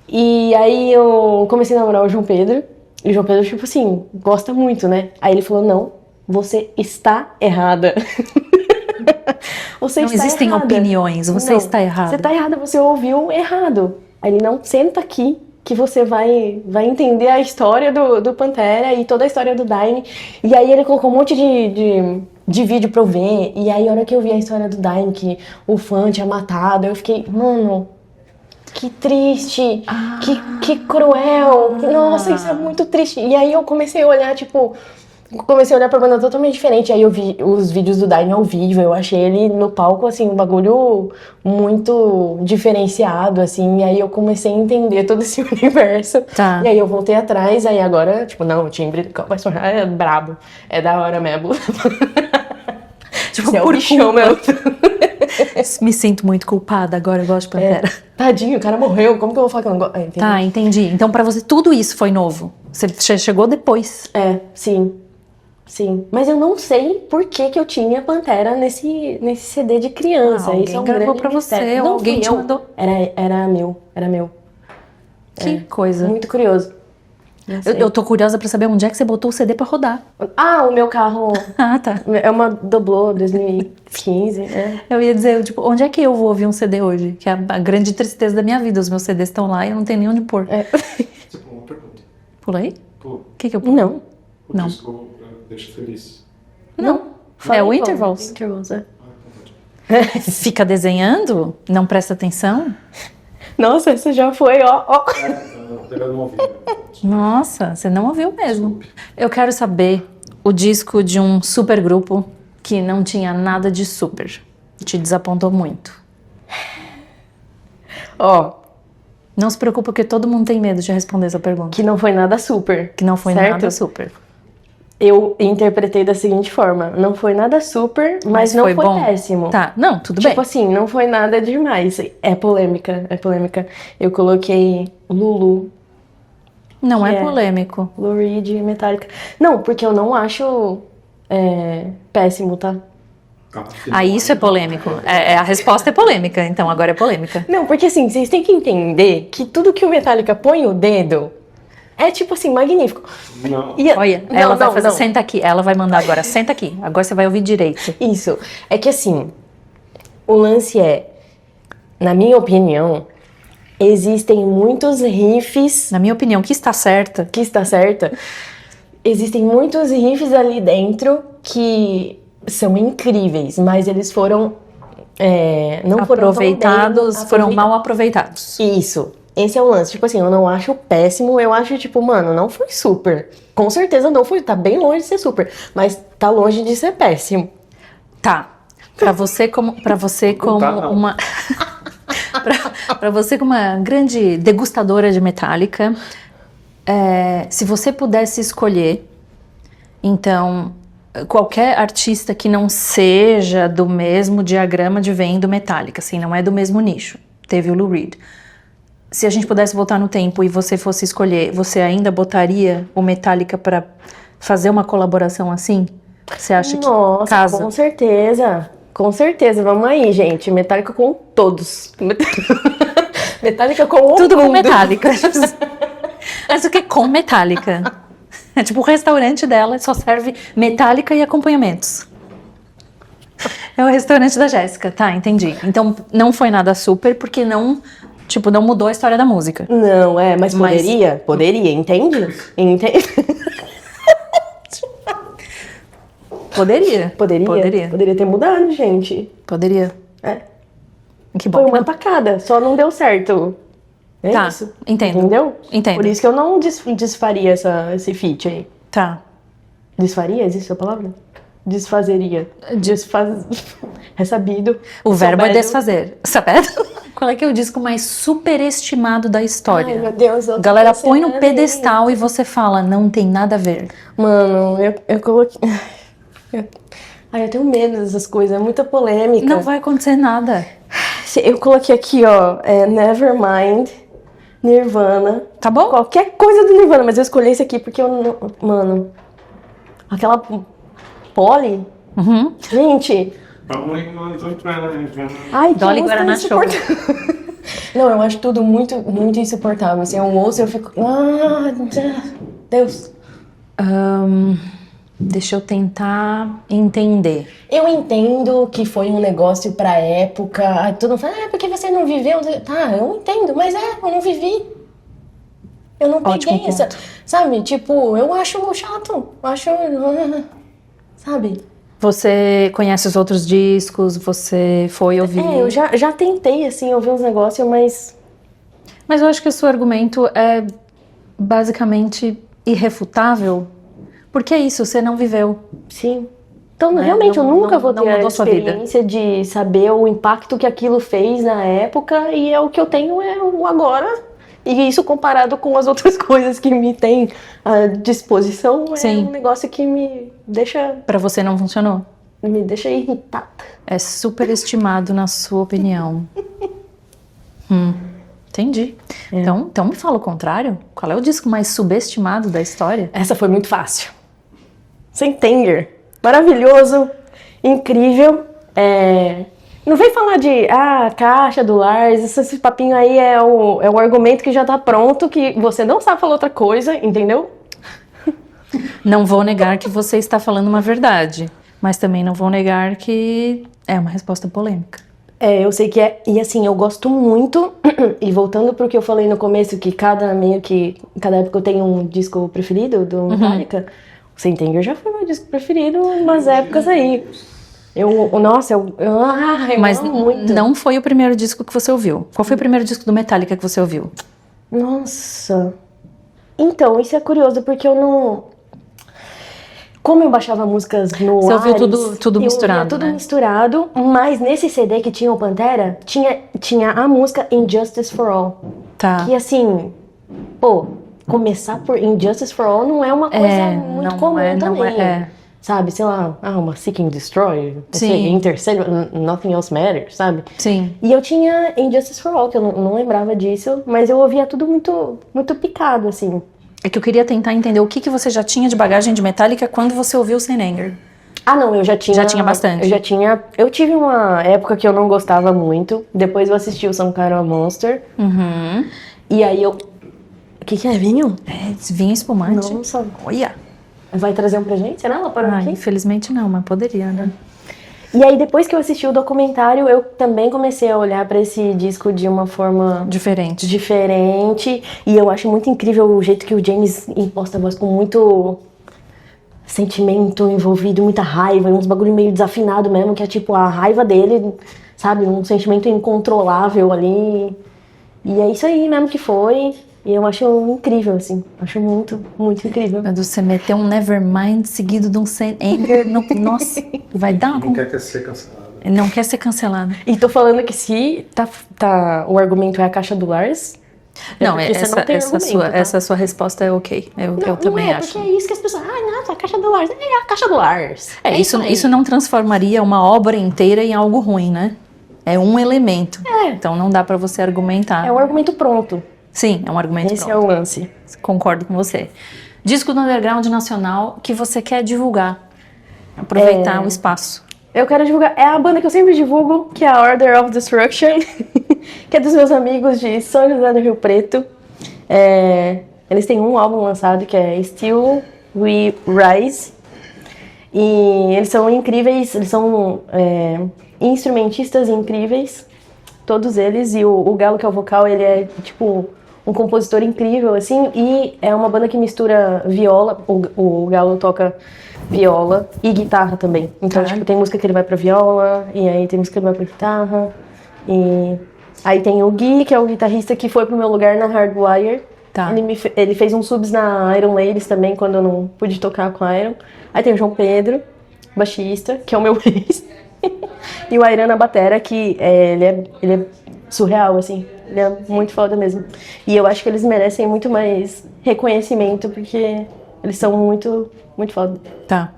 E aí eu comecei a namorar o João Pedro. E o João Pedro, tipo assim, gosta muito, né? Aí ele falou, não, você está errada. Você Não está existem errada. opiniões, você Não, está errada. Você está errada, você ouviu errado. Aí ele, não, senta aqui que você vai entender a história do Pantera e toda a história do Daime. E aí ele colocou um monte de vídeo pra eu ver. E aí a hora que eu vi a história do Daime, que o fã tinha matado, eu fiquei, mano... Que triste, que cruel, nossa, isso é muito triste. E aí eu comecei a olhar, tipo, pra banda totalmente diferente. Aí eu vi os vídeos do Daime ao vivo, eu achei ele no palco, assim, um bagulho muito diferenciado, assim. E aí eu comecei a entender todo esse universo. Tá. E aí eu voltei atrás, aí agora, tipo, não, o timbre do Cowboys from Hell é brabo, é da hora mesmo. Tipo, Você é o por bichão culpa. mesmo. Me sinto muito culpada, agora eu gosto de Pantera. Tadinho, o cara morreu, como que eu vou falar que eu não gosto? Entendi. Tá, entendi. Então pra você tudo isso foi novo. Você chegou depois. Sim. Mas eu não sei por que eu tinha Pantera nesse CD de criança. Alguém Isso é um gravou grande pra você, mistério. ou Não, alguém fui te eu. mandou? Era meu. Que coisa. Muito curioso. Eu tô curiosa pra saber onde é que você botou o CD pra rodar. O meu carro Ah, tá. é uma Doblô 2015. Eu ia dizer, tipo, onde é que eu vou ouvir um CD hoje? Que é a grande tristeza da minha vida. Os meus CDs estão lá e eu não tenho nem onde pôr. Você pulou uma pergunta. Pulei? Pulou. O que eu pulo? Não. O Não. disco deixa feliz. Não. Falei, É o pô, Intervals. Intervals, Fica desenhando? Não presta atenção? Nossa, essa já foi, ó. Eu não ouvi. Nossa, você não ouviu mesmo. Eu quero saber o disco de um super grupo que não tinha nada de super. Te desapontou muito. Não se preocupa, porque todo mundo tem medo de responder essa pergunta. Que não foi nada super. Que não foi certo? nada super. Eu interpretei da seguinte forma: não foi nada super, mas não foi bom? péssimo. Tá, não, tudo Tipo bem. assim, não foi nada demais. É polêmica. Eu coloquei Lulu, Não que é polêmico. Lou Reed, Metallica. Não, porque eu não acho péssimo, tá? Ah, isso é polêmico. A resposta é polêmica, então agora é polêmica. Não, porque assim, vocês têm que entender que tudo que o Metallica põe o dedo é tipo assim, magnífico. Não. Olha, Não, ela vai não, fazer, não. senta aqui. Ela vai mandar agora, senta aqui. Agora você vai ouvir direito. Isso. É que assim, o lance na minha opinião, existem muitos riffs Na minha opinião, que está certa. que está certa. Existem muitos riffs ali dentro que são incríveis, mas eles foram não Aproveitados, foram mal aproveitados. Isso. Esse é o lance. Tipo assim, eu não acho péssimo, eu acho tipo, mano, não foi super. Com certeza não foi, tá bem longe de ser super, mas tá longe de ser péssimo. Tá. Pra você como não. uma para você como uma grande degustadora de Metallica, se você pudesse escolher, então, qualquer artista que não seja do mesmo diagrama de Venn do Metallica, assim, não é do mesmo nicho. Teve o Lou Reed. Se a gente pudesse voltar no tempo e você fosse escolher, você ainda botaria o Metallica pra fazer uma colaboração assim? Você acha que Nossa, casa? com certeza. Com certeza, vamos aí, gente. Metallica com todos. Metallica com o Tudo mundo. com Metallica. Mas o que é com Metallica? É tipo o restaurante dela só serve Metallica e acompanhamentos. É o restaurante da Jéssica, tá, entendi. Então não foi nada super porque não mudou a história da música. Não, mas poderia? Poderia, entende? Poderia. Poderia ter mudado, gente. Poderia. É. Que bom. Foi uma tacada, só não deu certo. É Tá, isso. entendo. Entendeu? Entendo. Por isso que eu não desfaria esse feat aí. Tá. Desfaria? Existe essa palavra? Desfazeria. É sabido. O verbo é Soubedo. desfazer. Sabendo? Qual é que é o disco mais superestimado da história? Ai, meu Deus. Eu tô Galera põe no pensando pedestal e você fala, não tem nada a ver. Mano, eu coloquei... eu tenho medo dessas coisas, é muita polêmica. Não vai acontecer nada. Eu coloquei aqui, ó, Nevermind, Nirvana. Tá bom? Qualquer coisa do Nirvana, mas eu escolhi esse aqui porque eu não... Mano, aquela Polly... Uhum. Gente... Ai, que Dolly música Guaraná Show. insuportável. Não, eu acho tudo muito, muito insuportável. Assim, eu ouço e eu fico... Deus. Deixa eu tentar entender. Eu entendo que foi um negócio pra época. Aí todo mundo fala, porque você não viveu. Tá, eu entendo, mas eu não vivi. Eu não Ótimo peguei essa. Sabe, tipo, eu acho chato. Sabe? Você conhece os outros discos? Você foi ouvir? Eu já tentei, assim, ouvir uns negócios, mas. Mas eu acho que o seu argumento é basicamente irrefutável. Porque é isso, você não viveu. Sim. Então, realmente, eu nunca vou ter a mudou sua vida. experiência de saber o impacto que aquilo fez na época, e o que eu tenho é o agora. E isso comparado com as outras coisas que me tem à disposição, Sim. um negócio que me deixa Pra você não funcionou? irritada. É superestimado na sua opinião. Entendi. Então me fala o contrário. Qual é o disco mais subestimado da história? Essa foi muito fácil. Sentenger. Maravilhoso, incrível. Não vem falar de caixa do Lars, esse papinho aí é o argumento que já tá pronto, que você não sabe falar outra coisa, entendeu? Não vou negar que você está falando uma verdade, mas também não vou negar que é uma resposta polêmica. Eu sei que é. E assim, eu gosto muito. E voltando pro que eu falei no começo, que cada época eu tenho um disco preferido do Metallica. O Sentenger já foi meu disco preferido umas épocas aí. Mas amo muito. não foi o primeiro disco que você ouviu. Qual foi o primeiro disco do Metallica que você ouviu? Nossa. Então, isso é curioso, porque eu não... Como eu baixava músicas no Você ouviu Ares, tudo misturado, eu ouvia tudo né? misturado, mas nesse CD que tinha o Pantera, tinha a música Injustice for All. Tá. Que assim, começar por Injustice for All não é uma coisa muito comum também. Sabe, sei lá, uma Seek and Destroy, Sim. Interstellar, Nothing Else Matters, sabe? Sim. E eu tinha Injustice for All, que eu não lembrava disso, mas eu ouvia tudo muito, muito picado, assim. É que eu queria tentar entender o que você já tinha de bagagem de Metallica quando você ouviu o Sentenger. Não, eu já tinha... Já tinha bastante. Eu tive uma época que eu não gostava muito, depois eu assisti o Some Kind of Monster, e aí eu... O que é vinho? Vinho espumante. Nossa. Olha. Vai trazer um pra gente? Será? Ela parou aqui? Infelizmente não, mas poderia, né? E aí, depois que eu assisti o documentário, eu também comecei a olhar pra esse disco de uma forma Diferente. E eu acho muito incrível o jeito que o James imposta a voz com muito sentimento envolvido, muita raiva, e uns bagulho meio desafinado mesmo, que é tipo a raiva dele, sabe? Um sentimento incontrolável ali. E é isso aí mesmo que foi. E eu acho incrível, assim. Acho muito, muito incrível. Você meter um Nevermind seguido de um Sentenger, nossa, vai dar Não quer ser cancelado. Não quer ser cancelado. E tô falando que se o argumento é a caixa do Lars... Não, porque você não tem argumento, tá? essa sua resposta é ok. Eu também acho. Porque é isso que as pessoas... nossa, a caixa do Lars. É a caixa do Lars. Isso não transformaria uma obra inteira em algo ruim, né? É um elemento. Então não dá pra você argumentar. É um argumento pronto. Sim, é um argumento Esse pronto. é o lance. Concordo com você. Disco do underground nacional que você quer divulgar. Aproveitar o espaço. eu quero divulgar. É a banda que eu sempre divulgo, que é a Order of Destruction, que é dos meus amigos de São José do Rio Preto. Eles têm um álbum lançado que é Still We Rise. E eles são incríveis, eles são instrumentistas incríveis, todos eles. E o Galo, que é o vocal, ele é tipo um compositor incrível, assim. E é uma banda que mistura viola, o Galo toca viola e guitarra também. Então, tipo, tem música que ele vai pra viola, e aí tem música que ele vai pra guitarra. E aí tem o Gui, que é o guitarrista que foi pro meu lugar na Hardwire. Tá. Ele fez uns subs na Iron Ladies também, quando eu não pude tocar com a Iron. Aí tem o João Pedro, baixista, que é o meu ex. E o Airan na batera, que ele é surreal, assim. Ele é muito foda mesmo. E eu acho que eles merecem muito mais reconhecimento, porque eles são muito, muito foda. Tá.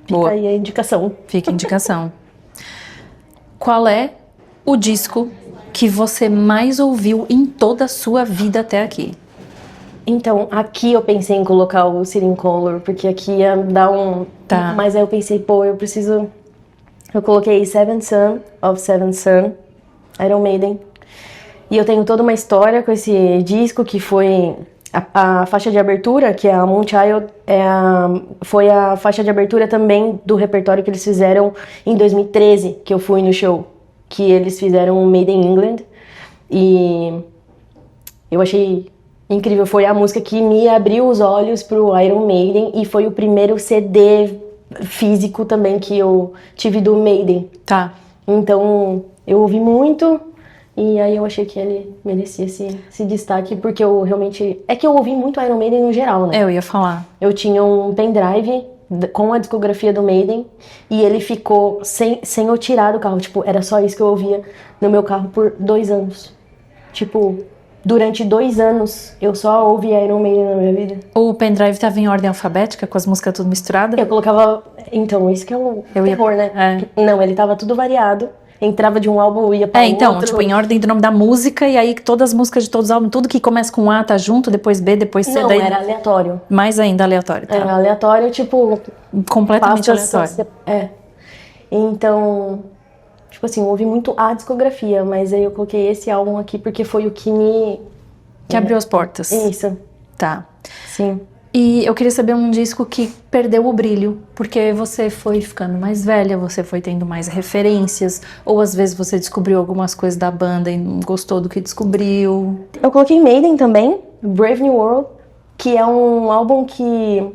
Fica Boa. aí a indicação. Fica a indicação. Qual é o disco que você mais ouviu em toda a sua vida até aqui? Então, aqui eu pensei em colocar o City in Color, porque aqui ia dar um... Tá. Mas aí eu pensei, pô, eu preciso... Eu coloquei Seventh Son of Seventh Son, Iron Maiden. E eu tenho toda uma história com esse disco, que foi a faixa de abertura, que é a Moonchild, foi a faixa de abertura também do repertório que eles fizeram em 2013, que eu fui no show. Que eles fizeram o Made in England. E eu achei incrível. Foi a música que me abriu os olhos pro Iron Maiden, e foi o primeiro CD físico também que eu tive do Maiden. Tá. Então, eu ouvi muito, e aí eu achei que ele merecia esse destaque, porque eu realmente... É que eu ouvi muito Iron Maiden no geral, né? Eu ia falar. Eu tinha um pendrive com a discografia do Maiden, e ele ficou sem eu tirar do carro. Tipo, era só isso que eu ouvia no meu carro por 2 anos. Tipo, durante 2 anos, eu só ouvi Iron Maiden na minha vida. O pendrive tava em ordem alfabética, com as músicas tudo misturadas? Eu colocava... Então, isso que é o terror, né? Não, ele tava tudo variado. Entrava de um álbum e ia pra outro. Então, tipo, em ordem do nome da música, e aí todas as músicas de todos os álbuns, tudo que começa com A tá junto, depois B, depois C. Não, daí... era aleatório. Mais ainda aleatório, tá? Era aleatório, tipo... Completamente pastas, aleatório. Então, tipo assim, eu ouvi muito a discografia, mas aí eu coloquei esse álbum aqui porque foi o que me... Que abriu as portas. Isso, Tá. sim. E eu queria saber um disco que perdeu o brilho, porque você foi ficando mais velha, você foi tendo mais referências, ou às vezes você descobriu algumas coisas da banda e não gostou do que descobriu. Eu coloquei Maiden também, Brave New World, que é um álbum que...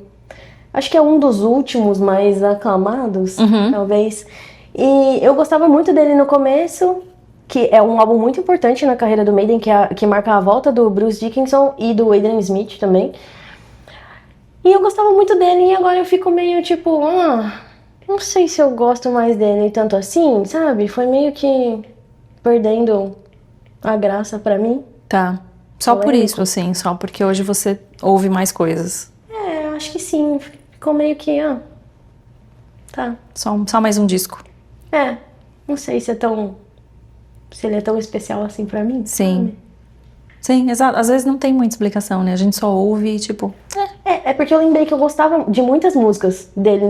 Acho que é um dos últimos mais aclamados, talvez. E eu gostava muito dele no começo, que é um álbum muito importante na carreira do Maiden, que marca a volta do Bruce Dickinson e do Adrian Smith também. E eu gostava muito dele, e agora eu fico meio tipo, não sei se eu gosto mais dele tanto assim, sabe? Foi meio que perdendo a graça pra mim. Tá. Só por isso, assim, só porque hoje você ouve mais coisas. Eu acho que sim. Ficou meio que, tá. Só mais um disco. Não sei se ele é tão especial assim pra mim. Sim. Sabe? Sim, exato. Às vezes não tem muita explicação, né? A gente só ouve e tipo... É porque eu lembrei que eu gostava de muitas músicas dele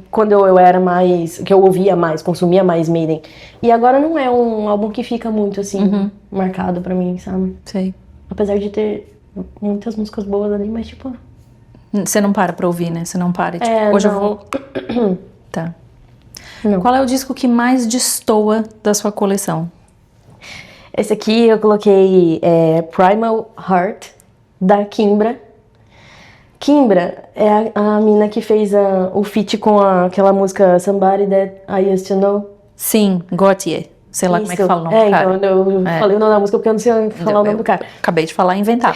quando eu era mais... Que eu ouvia mais, consumia mais Maiden. E agora não é um álbum que fica muito, assim, marcado pra mim, sabe? Sei. Apesar de ter muitas músicas boas ali, mas tipo... Você não para pra ouvir, né? Você não para. Tipo, hoje eu vou... Tá. Não. Qual é o disco que mais destoa da sua coleção? Esse aqui eu coloquei Primal Heart, da Kimbra. Kimbra é a mina que fez o feat com aquela música Somebody That I Used To Know. Sim, Gautier. Sei lá como é que fala o nome do cara. Então eu falei o nome da música porque eu não sei falar o nome do cara. Acabei de falar e inventar.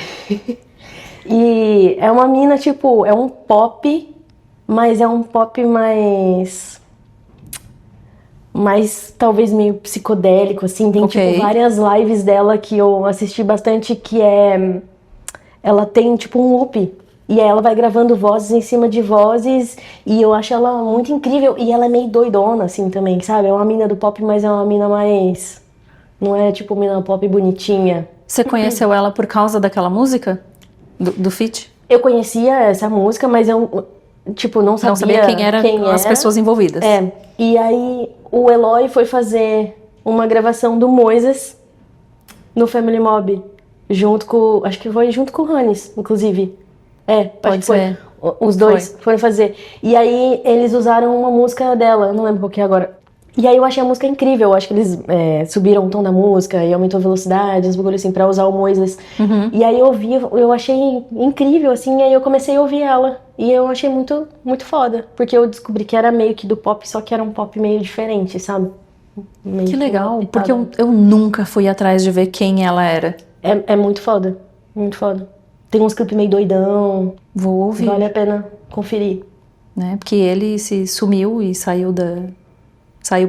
E é uma mina, tipo, é um pop, mas é um pop mais talvez meio psicodélico, assim. Tem, tipo, várias lives dela que eu assisti bastante, que ela tem, tipo, um loop. E aí ela vai gravando vozes em cima de vozes, e eu acho ela muito incrível. E ela é meio doidona, assim, também, sabe? É uma mina do pop, mas é uma mina mais... Não é, tipo, mina pop bonitinha. Você conheceu ela por causa daquela música? Do feat? Eu conhecia essa música, mas eu tipo, não Não sabia quem eram as pessoas envolvidas. E aí o Eloy foi fazer uma gravação do Moises no Family Mob, acho que foi junto com o Hannes, inclusive. Pode ser. Os dois foram fazer. E aí eles usaram uma música dela, eu não lembro qual que é agora. E aí eu achei a música incrível, eu acho que eles subiram o tom da música e aumentou a velocidade, uns bagulhos assim, pra usar o Moises. E aí eu achei incrível, assim, e aí eu comecei a ouvir ela. E eu achei muito, muito foda, porque eu descobri que era meio que do pop, só que era um pop meio diferente, sabe? Meio Que legal, uma porque pitada. eu nunca fui atrás de ver quem ela era. É muito foda, muito foda. Tem uns clipes meio doidão, Vou ouvir, vale a pena conferir. né? Porque ele se sumiu e saiu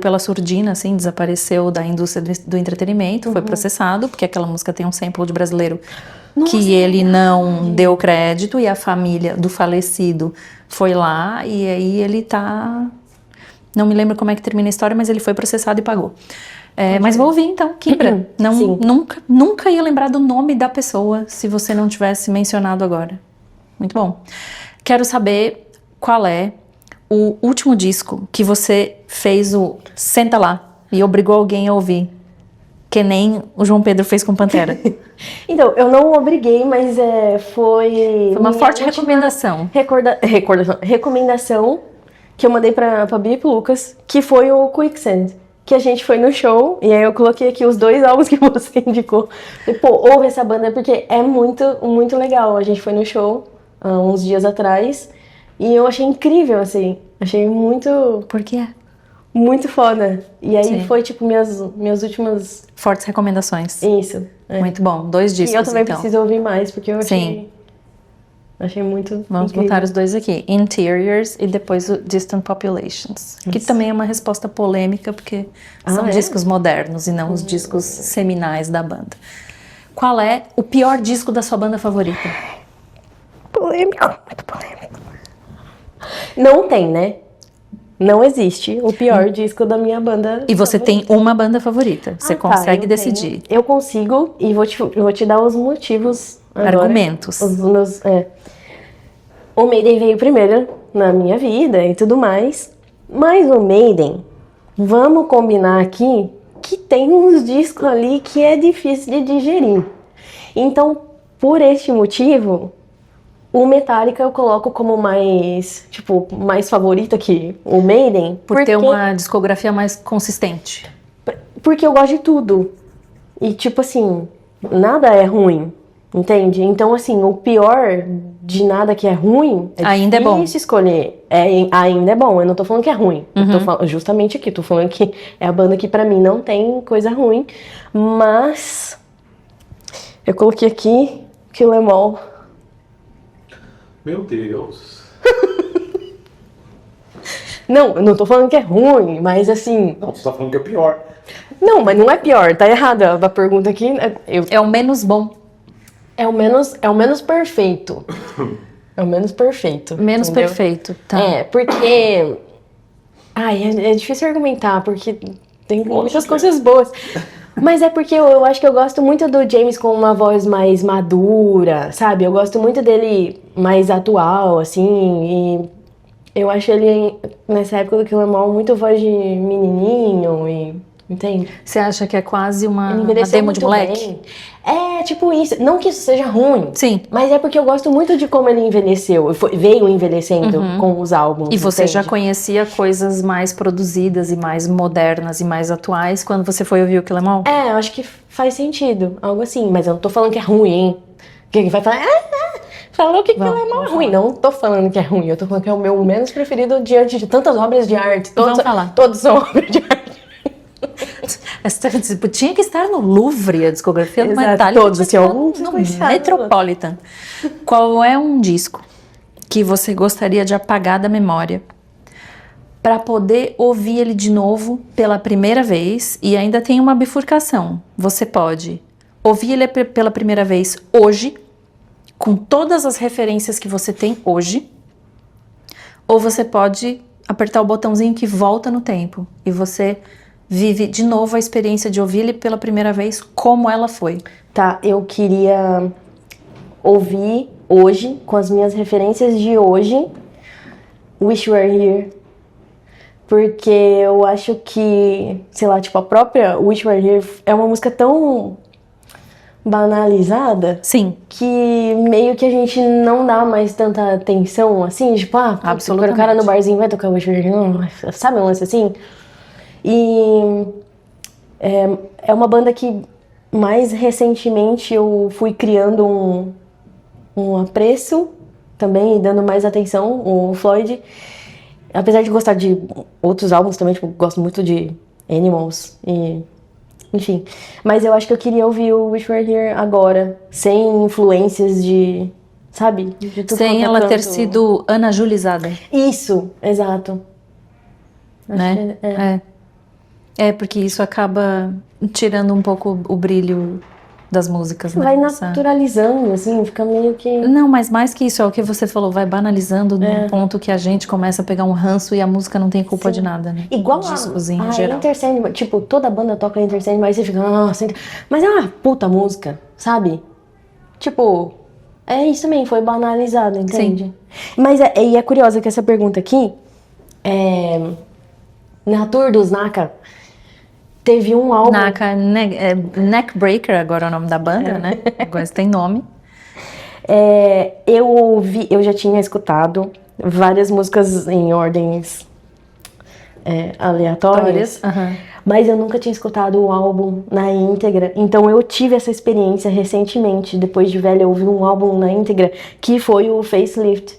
pela surdina, assim, desapareceu da indústria do entretenimento, foi processado, porque aquela música tem um sample de brasileiro que ele não deu crédito, e a família do falecido foi lá, e aí ele tá... Não me lembro como é que termina a história, mas ele foi processado e pagou. Mas vou ouvir então, Kimbra. Sim. Nunca ia lembrar do nome da pessoa se você não tivesse mencionado agora. Muito bom. Quero saber qual é o último disco que você fez o Senta Lá e obrigou alguém a ouvir. Que nem o João Pedro fez com Pantera. Então, eu não obriguei, mas foi... Foi uma minha forte última recomendação. recomendação que eu mandei pra Bia e pro Lucas, que foi o Quicksand. Que a gente foi no show, e aí eu coloquei aqui os 2 álbuns que você indicou. E, pô, ouve essa banda, porque é muito, muito legal. A gente foi no show há uns dias atrás, e eu achei incrível, assim. Achei muito, Por quê? muito foda. E aí Sim. foi, tipo, minhas últimas... Fortes recomendações. Isso. Muito bom. 2 discos, E eu também então. preciso ouvir mais, porque eu achei... Sim. Achei muito Vamos incrível. botar os 2 aqui. Interiors e depois o Distant Populations. Que também é uma resposta polêmica, porque são discos modernos e não os discos seminais da banda. Qual é o pior disco da sua banda favorita? Polêmico, muito polêmico. Não tem, né? Não existe o pior disco da minha banda. E você tem uma banda favorita. Você consegue eu decidir. tenho. Eu consigo, e vou te dar os motivos agora. Argumentos. Os meus, O Maiden veio primeiro na minha vida e tudo mais. Mas o Maiden, vamos combinar aqui, que tem uns discos ali que é difícil de digerir. Então, por este motivo, o Metallica eu coloco como mais favorita que o Maiden. Por ter uma discografia mais consistente. Porque eu gosto de tudo. E, tipo assim, nada é ruim, entende? Então, assim, o pior de nada que é ruim Ainda é bom. difícil escolher. Ainda é bom, eu não tô falando que é ruim. Eu tô falando, justamente aqui, tô falando que é a banda que pra mim não tem coisa ruim. Mas eu coloquei aqui Kill 'Em All. Meu Deus. Não, eu não tô falando que é ruim, mas assim... Não, você tá falando que é pior. Não, mas não é pior, tá errada a pergunta aqui. É o menos bom. É o menos perfeito. É o menos perfeito. Menos entendeu? perfeito. Tá. Porque... é difícil argumentar, porque tem muitas coisas boas. Mas é porque eu acho que eu gosto muito do James com uma voz mais madura, sabe? Eu gosto muito dele mais atual, assim, e eu acho ele, nessa época do Kill 'Em All, muito voz de menininho, entende? Você acha que é quase uma Ele envelheceu demo de muito moleque? bem. É, tipo isso. Não que isso seja ruim. Sim. Mas é porque eu gosto muito de como ele envelheceu. Veio envelhecendo com os álbuns. E você já entende? conhecia coisas mais produzidas e mais modernas e mais atuais quando você foi ouvir o Kill 'Em All? Eu acho que faz sentido. Algo assim. Mas eu não tô falando que é ruim, hein? Porque vai falar... falou que aquilo é mal ruim. Não tô falando que é ruim. Eu tô falando que é o meu menos preferido diante de tantas obras de arte. Vamos falar. Todos são obras de arte. Tinha que estar no Louvre, a discografia do Exato, Metallica. todos, assim, no começaram. Metropolitan. Qual é um disco que você gostaria de apagar da memória para poder ouvir ele de novo pela primeira vez? E ainda tem uma bifurcação. Você pode ouvir ele pela primeira vez hoje, com todas as referências que você tem hoje, ou você pode apertar o botãozinho que volta no tempo e você vive de novo a experiência de ouvir ele pela primeira vez como ela foi. Tá, eu queria ouvir hoje, com as minhas referências de hoje, Wish You Were Here. Porque eu acho que, sei lá, tipo, a própria Wish You Were Here é uma música tão banalizada. Sim. Que meio que a gente não dá mais tanta atenção, assim, tipo, absolutamente. O cara no barzinho vai tocar Wish You Were Here, sabe um lance assim? E é uma banda que mais recentemente eu fui criando um apreço também e dando mais atenção, o Floyd. Apesar de gostar de outros álbuns também, tipo, gosto muito de Animals e... Enfim. Mas eu acho que eu queria ouvir o Wish You Were Here agora, sem influências de... Sabe? De tudo Sem quanto é ela ter canto. sido Ana Julizada. Isso, exato. Acho Né? que É, porque isso acaba tirando um pouco o brilho das músicas, né? vai naturalizando, assim, fica meio que... Não, mas mais que isso, é o que você falou, vai banalizando num ponto que a gente começa a pegar um ranço e a música não tem culpa de nada, né? Igual discos a em geral. Enter Sandman, tipo, toda banda toca Enter Sandman, mas você fica, nossa, mas é uma puta música, sabe? Tipo, é isso também, foi banalizado, entende? Mas é curiosa que essa pergunta aqui, na tour dos Naka, teve um álbum... Naka, Neckbreaker, agora é o nome da banda, né? Agora tem nome. Eu já tinha escutado várias músicas em ordens aleatórias, mas eu nunca tinha escutado o álbum na íntegra. Então eu tive essa experiência recentemente, depois de velha, eu ouvi um álbum na íntegra, que foi o Facelift.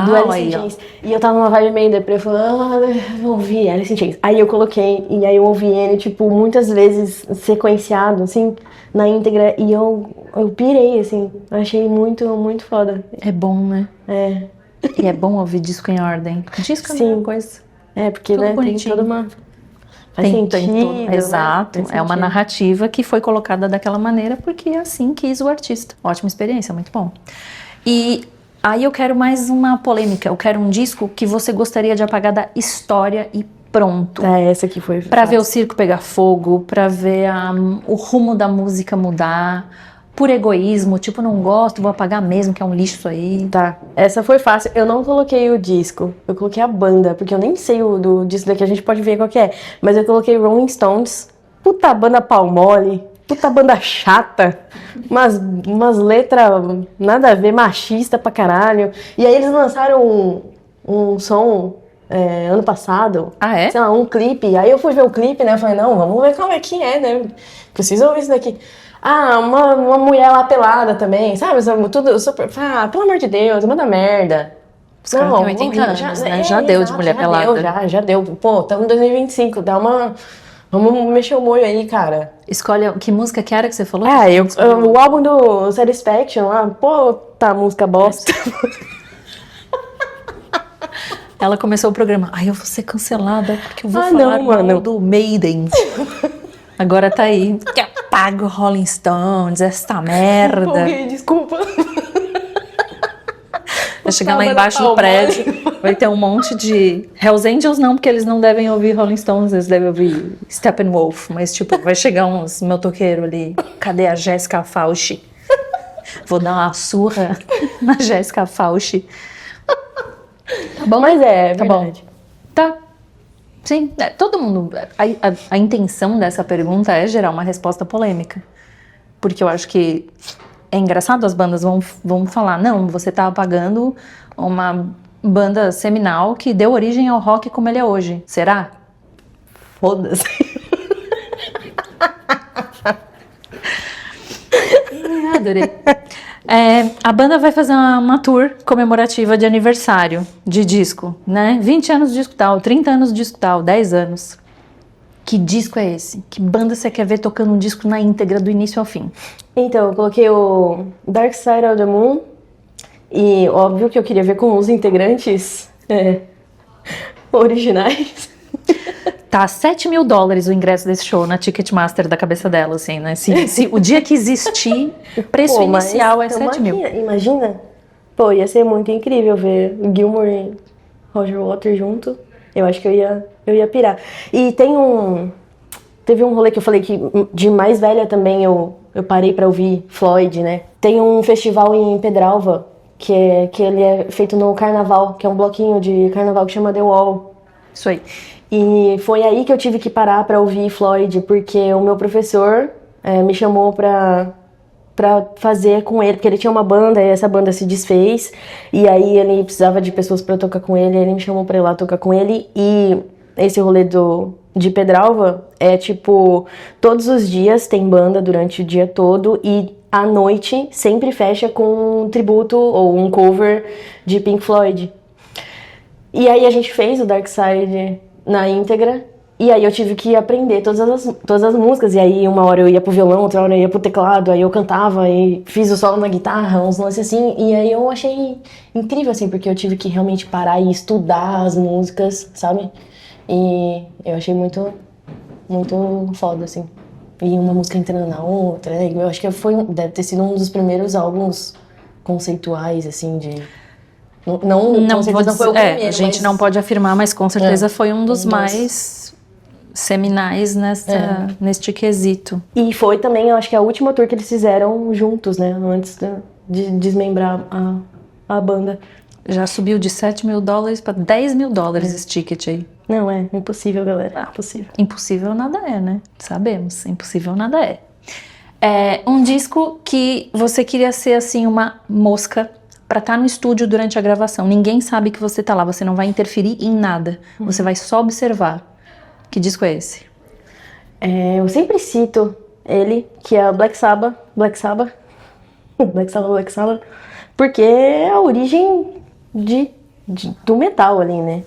Do Alice in Chains. E eu tava numa vibe meio deprê, falando, vou ouvir Alice in Chains. Aí eu coloquei, e aí eu ouvi ele, tipo, muitas vezes sequenciado, assim, na íntegra, e eu pirei, assim, achei muito, muito foda. É bom, né? E é bom ouvir disco em ordem. Disco é a mesma coisa. Porque, Tudo né, bonitinho. tem toda uma... Faz sentido, né? Exato, Faz é uma sentido. narrativa que foi colocada daquela maneira porque assim quis o artista. Ótima experiência, muito bom. E aí eu quero mais uma polêmica, eu quero um disco que você gostaria de apagar da história e pronto. Essa aqui foi Pra ver o circo pegar fogo, pra ver o rumo da música mudar, por egoísmo, tipo, não gosto, vou apagar mesmo, que é um lixo isso aí. Tá, essa foi fácil. Eu não coloquei o disco, eu coloquei a banda, porque eu nem sei o do disco daqui, a gente pode ver qual que é. Mas eu coloquei Rolling Stones, puta banda pau mole, puta banda chata, umas letras nada a ver, machista pra caralho. E aí eles lançaram um som ano passado. Ah, é? Sei lá, um clipe. Aí eu fui ver o clipe, né? Eu falei, não, vamos ver como é que é, né? Preciso ouvir isso daqui. Uma mulher lá pelada também, sabe? Tudo super... pelo amor de Deus, manda merda. Os caras têm 80 anos, né? Já deu de mulher pelada. Já deu. Pô, estamos em 2025, dá uma... Vamos mexer o molho aí, cara. Escolhe, que música que era que você falou? O álbum do Satisfaction lá, pô, tá, música bosta. Ela começou o programa, eu vou ser cancelada porque eu vou falar não, mano. do Maiden. Agora tá aí, que apaga o Rolling Stones, esta merda. Ok, desculpa. Vai chegar lá embaixo do prédio, vai ter um monte de... Hells Angels não, porque eles não devem ouvir Rolling Stones, eles devem ouvir Steppenwolf, mas tipo, vai chegar uns motoqueiros ali, cadê a Jéssica Fauci? Vou dar uma surra na Jéssica Fauci. Tá bom? Mas tá verdade. Bom. Tá. Sim, todo mundo... A intenção dessa pergunta é gerar uma resposta polêmica. Porque eu acho que é engraçado, as bandas vão falar, não, você tá apagando uma banda seminal que deu origem ao rock como ele é hoje. Será? Foda-se. Adorei. A banda vai fazer uma tour comemorativa de aniversário de disco, né? 20 anos de disco tal, 30 anos de disco tal, 10 anos. Que disco é esse? Que banda você quer ver tocando um disco na íntegra do início ao fim? Então, eu coloquei o Dark Side of the Moon. E óbvio que eu queria ver com os integrantes originais. Tá $7.000 o ingresso desse show na Ticketmaster da cabeça dela, assim, né? Se o dia que existir, o preço inicial é 7 mil. Imagina? Pô, ia ser muito incrível ver Gilmour e Roger Waters junto. Eu acho que eu ia pirar. E teve um rolê que eu falei que de mais velha também eu parei pra ouvir Floyd, né? Tem um festival em Pedralva que ele é feito no carnaval, que é um bloquinho de carnaval que chama The Wall. Isso aí. E foi aí que eu tive que parar pra ouvir Floyd, porque o meu professor me chamou pra fazer com ele, porque ele tinha uma banda e essa banda se desfez, e aí ele precisava de pessoas pra tocar com ele, ele me chamou pra ir lá tocar com ele, e esse rolê de Pedralva é tipo, todos os dias tem banda durante o dia todo, e à noite sempre fecha com um tributo ou um cover de Pink Floyd. E aí a gente fez o Dark Side na íntegra, e aí eu tive que aprender todas as músicas, e aí uma hora eu ia pro violão, outra hora eu ia pro teclado, aí eu cantava e fiz o solo na guitarra, uns lances assim, e aí eu achei incrível, assim, porque eu tive que realmente parar e estudar as músicas, sabe? E eu achei muito, muito foda, assim. E uma música entrando na outra, né? Eu acho que deve ter sido um dos primeiros álbuns conceituais, assim, de... Não, com certeza não foi o primeiro, a gente mas... não pode afirmar, mas com certeza foi um dos mais seminais neste quesito. E foi também, eu acho que a última tour que eles fizeram juntos, né? Antes de desmembrar a banda. Já subiu de $7.000 para $10.000 esse ticket aí. Não, é impossível, galera. Impossível. Impossível nada é, né? Sabemos, impossível nada é. É um disco que você queria ser, assim, uma mosca pra estar no estúdio durante a gravação. Ninguém sabe que você tá lá, você não vai interferir em nada. Você vai só observar. Que disco é esse? Eu sempre cito ele, que é o Black Sabbath, porque é a origem do metal ali, né?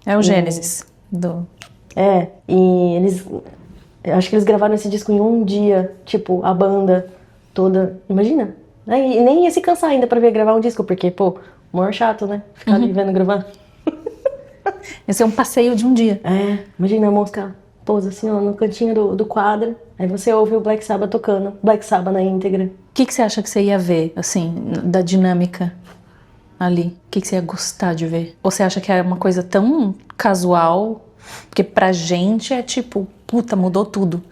É o Gênesis. E eu acho que eles gravaram esse disco em um dia, tipo, a banda toda, imagina? E nem ia se cansar ainda pra ver gravar um disco, porque, pô, maior chato, né? Ficar ali vendo gravar. Esse é um passeio de um dia. Imagina a mosca pousa assim, ó, no cantinho do quadro, aí você ouve o Black Sabbath tocando, Black Sabbath na íntegra. O que você acha que você ia ver, assim, da dinâmica ali? O que você ia gostar de ver? Ou você acha que é uma coisa tão casual, porque pra gente é tipo, puta, mudou tudo.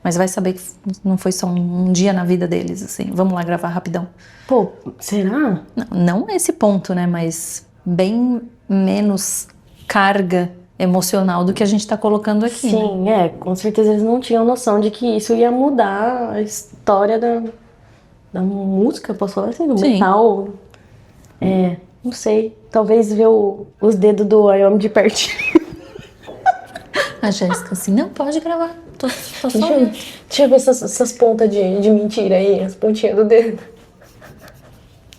Mas vai saber que não foi só um dia na vida deles, assim, vamos lá gravar rapidão. Pô, será? Não esse ponto, né, mas bem menos carga emocional do que a gente tá colocando aqui. Sim, né? com certeza eles não tinham noção de que isso ia mudar a história da música, posso falar assim, do metal. Não sei, talvez ver os dedos do Wyoming de pertinho. A Jéssica assim, não, pode gravar, tô só Deixa eu ver essas pontas de mentira aí, as pontinhas do dedo.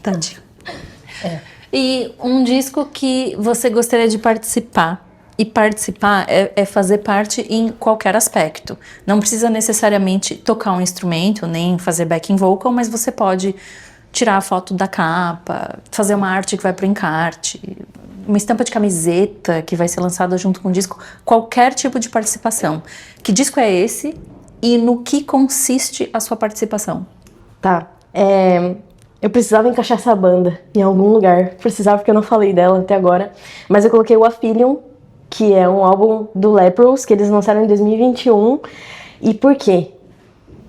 Tadinho. E um disco que você gostaria de participar. E participar é fazer parte em qualquer aspecto. Não precisa necessariamente tocar um instrumento, nem fazer backing vocal, mas você pode tirar a foto da capa, fazer uma arte que vai pro encarte, uma estampa de camiseta que vai ser lançada junto com o disco, qualquer tipo de participação. Que disco é esse e no que consiste a sua participação? Tá, eu precisava encaixar essa banda em algum lugar. Precisava porque eu não falei dela até agora. Mas eu coloquei o Affilium, que é um álbum do Leprous, que eles lançaram em 2021. E por quê?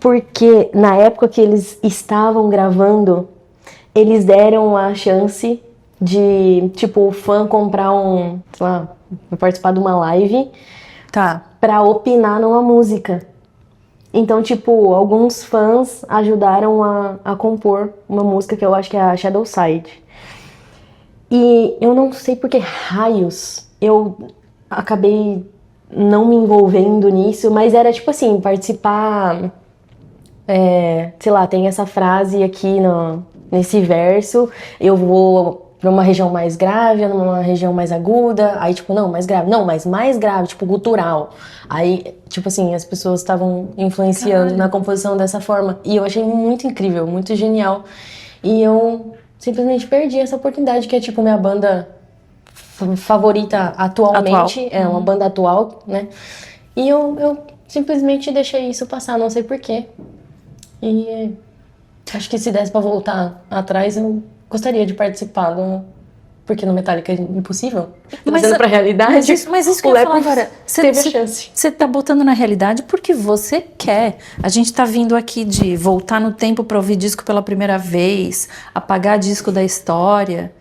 Porque na época que eles estavam gravando, eles deram a chance de, tipo, o fã comprar sei lá, participar de uma live pra opinar numa música. Então, tipo, alguns fãs ajudaram a compor uma música que eu acho que é a Shadow Side. E eu não sei por que raios eu acabei não me envolvendo nisso, mas era tipo assim, participar, sei lá, tem essa frase aqui nesse verso, eu vou pra uma região mais grave, numa região mais aguda, aí tipo, não, mais grave, não, mas mais grave, tipo, gutural. Aí, tipo assim, as pessoas estavam influenciando na composição dessa forma, e eu achei muito incrível, muito genial, e eu simplesmente perdi essa oportunidade, que é tipo minha banda favorita atualmente, é uma banda atual, né? E eu simplesmente deixei isso passar, não sei porquê. E acho que se desse pra voltar atrás, eu gostaria de participar de Porque no Metallica é impossível. Trazendo pra realidade, mas isso que o eu ia falar Leprous agora. teve a chance. Você tá botando na realidade porque você quer. A gente tá vindo aqui de voltar no tempo pra ouvir disco pela primeira vez, apagar disco da história.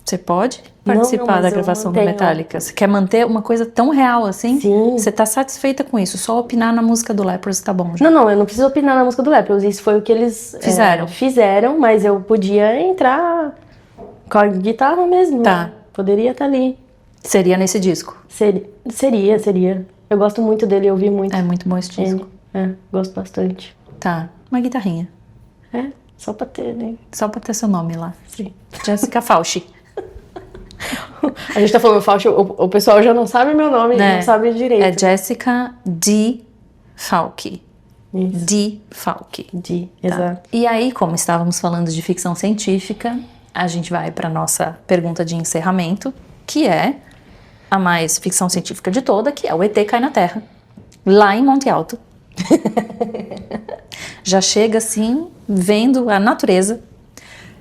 Você pode participar mas da eu gravação do mantenho. Metallica? Você quer manter uma coisa tão real assim? Sim. Você tá satisfeita com isso? Só opinar na música do Leprous tá bom já. Não, eu não preciso opinar na música do Leprous. Isso foi o que eles fizeram, mas eu podia entrar com a guitarra mesmo. Tá. Né? Poderia estar ali. Seria nesse disco? Seria. Eu gosto muito dele, eu ouvi muito. É muito bom esse disco. Gosto bastante. Tá. Uma guitarrinha. Só pra ter, né? Só pra ter seu nome lá. Sim. Jessica Fauci. A gente tá falando Fauci, o pessoal já não sabe meu nome, não sabe direito. É Jessica D. Falke. Isso. D. Falke. Exato. E aí, como estávamos falando de ficção científica, a gente vai para nossa pergunta de encerramento, que é a mais ficção científica de toda, que é o ET cai na Terra, lá em Monte Alto. Já chega assim, vendo a natureza,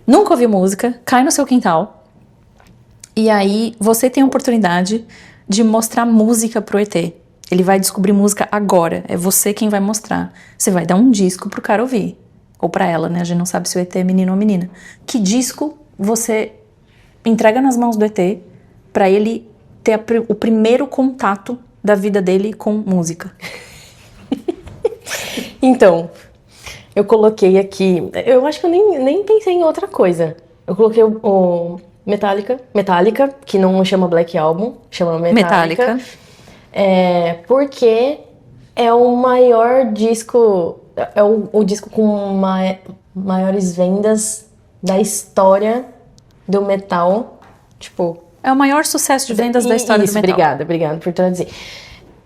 nunca ouviu música, cai no seu quintal, e aí você tem a oportunidade de mostrar música pro ET. Ele vai descobrir música agora, é você quem vai mostrar. Você vai dar um disco pro cara ouvir, ou pra ela, né? A gente não sabe se o ET é menino ou menina. Que disco você entrega nas mãos do ET pra ele ter o primeiro contato da vida dele com música? Então, eu coloquei aqui, eu acho que eu nem pensei em outra coisa. Eu coloquei o Metallica, que não chama Black Album, chama Metallica. Porque é o maior disco, é o disco com maiores vendas da história do metal. Tipo, É o maior sucesso de vendas da história do metal. Obrigada por traduzir.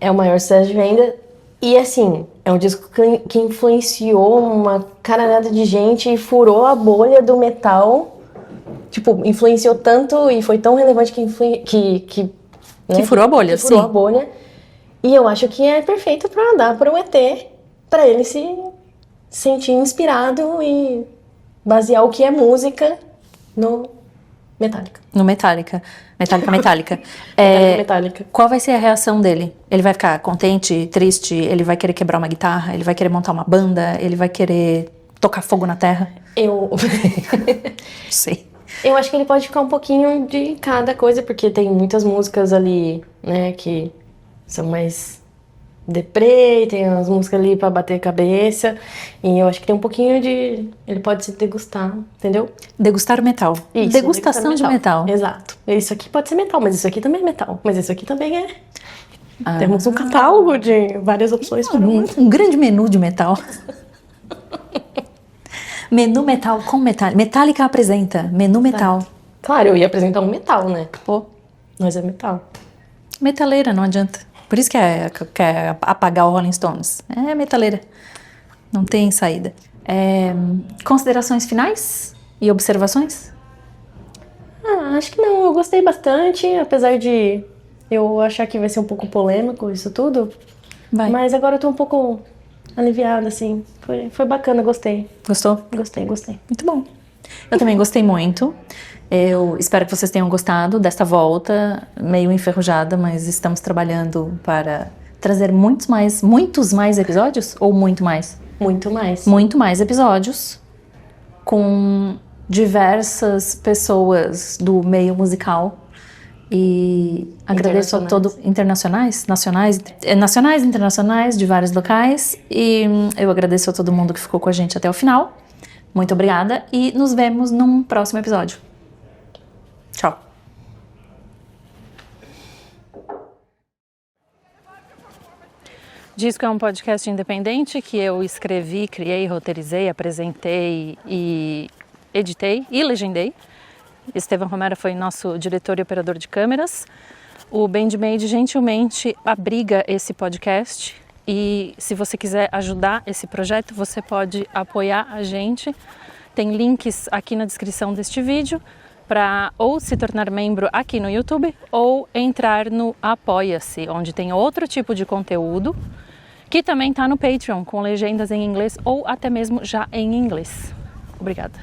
É o maior sucesso de venda. E assim, é um disco que influenciou uma caralhada de gente e furou a bolha do metal. Tipo, influenciou tanto e foi tão relevante que furou a bolha, que furou sim. a bolha. E eu acho que é perfeito pra dar para um ET, pra ele se sentir inspirado e basear o que é música no Metallica. No Metallica. Metallica. Metallica. Qual vai ser a reação dele? Ele vai ficar contente, triste? Ele vai querer quebrar uma guitarra? Ele vai querer montar uma banda? Ele vai querer tocar fogo na terra? Eu sei. Eu acho que ele pode ficar um pouquinho de cada coisa, porque tem muitas músicas ali, né, que são mais deprê, tem umas músicas ali pra bater cabeça, e eu acho que tem um pouquinho de... Ele pode se degustar, entendeu? Degustar o metal. Isso, Degustação de metal. Exato. Isso aqui pode ser metal, mas isso aqui também é metal. Mas isso aqui também é... Temos um catálogo de várias opções para um grande menu de metal. Menu metal com Metallica. Metallica apresenta Menu metal. Claro, eu ia apresentar um metal, né? Pô, Mas é metal. metaleira, não adianta. Por isso que quer apagar o Rolling Stones. É metaleira. Não tem saída. Considerações finais e observações? Acho que não. Eu gostei bastante, apesar de eu achar que vai ser um pouco polêmico isso tudo. Vai. Mas agora eu tô um pouco aliviada, assim. Foi bacana, gostei. Gostou? Gostei. Muito bom. Eu também gostei muito. Eu espero que vocês tenham gostado desta volta, meio enferrujada, mas estamos trabalhando para trazer muitos mais episódios? Ou muito mais? Muito mais. Muito mais episódios com diversas pessoas do meio musical. E agradeço a todos nacionais, internacionais, de vários locais. E eu agradeço a todo mundo que ficou com a gente até o final. Muito obrigada e nos vemos num próximo episódio. Tchau. Disco é um podcast independente que eu escrevi, criei, roteirizei, apresentei e editei e legendei. Estevam Romero foi nosso diretor e operador de câmeras. O BandMade gentilmente abriga esse podcast e se você quiser ajudar esse projeto, você pode apoiar a gente. Tem links aqui na descrição deste vídeo para ou se tornar membro aqui no YouTube ou entrar no Apoia-se, onde tem outro tipo de conteúdo que também está no Patreon, com legendas em inglês ou até mesmo já em inglês. Obrigada.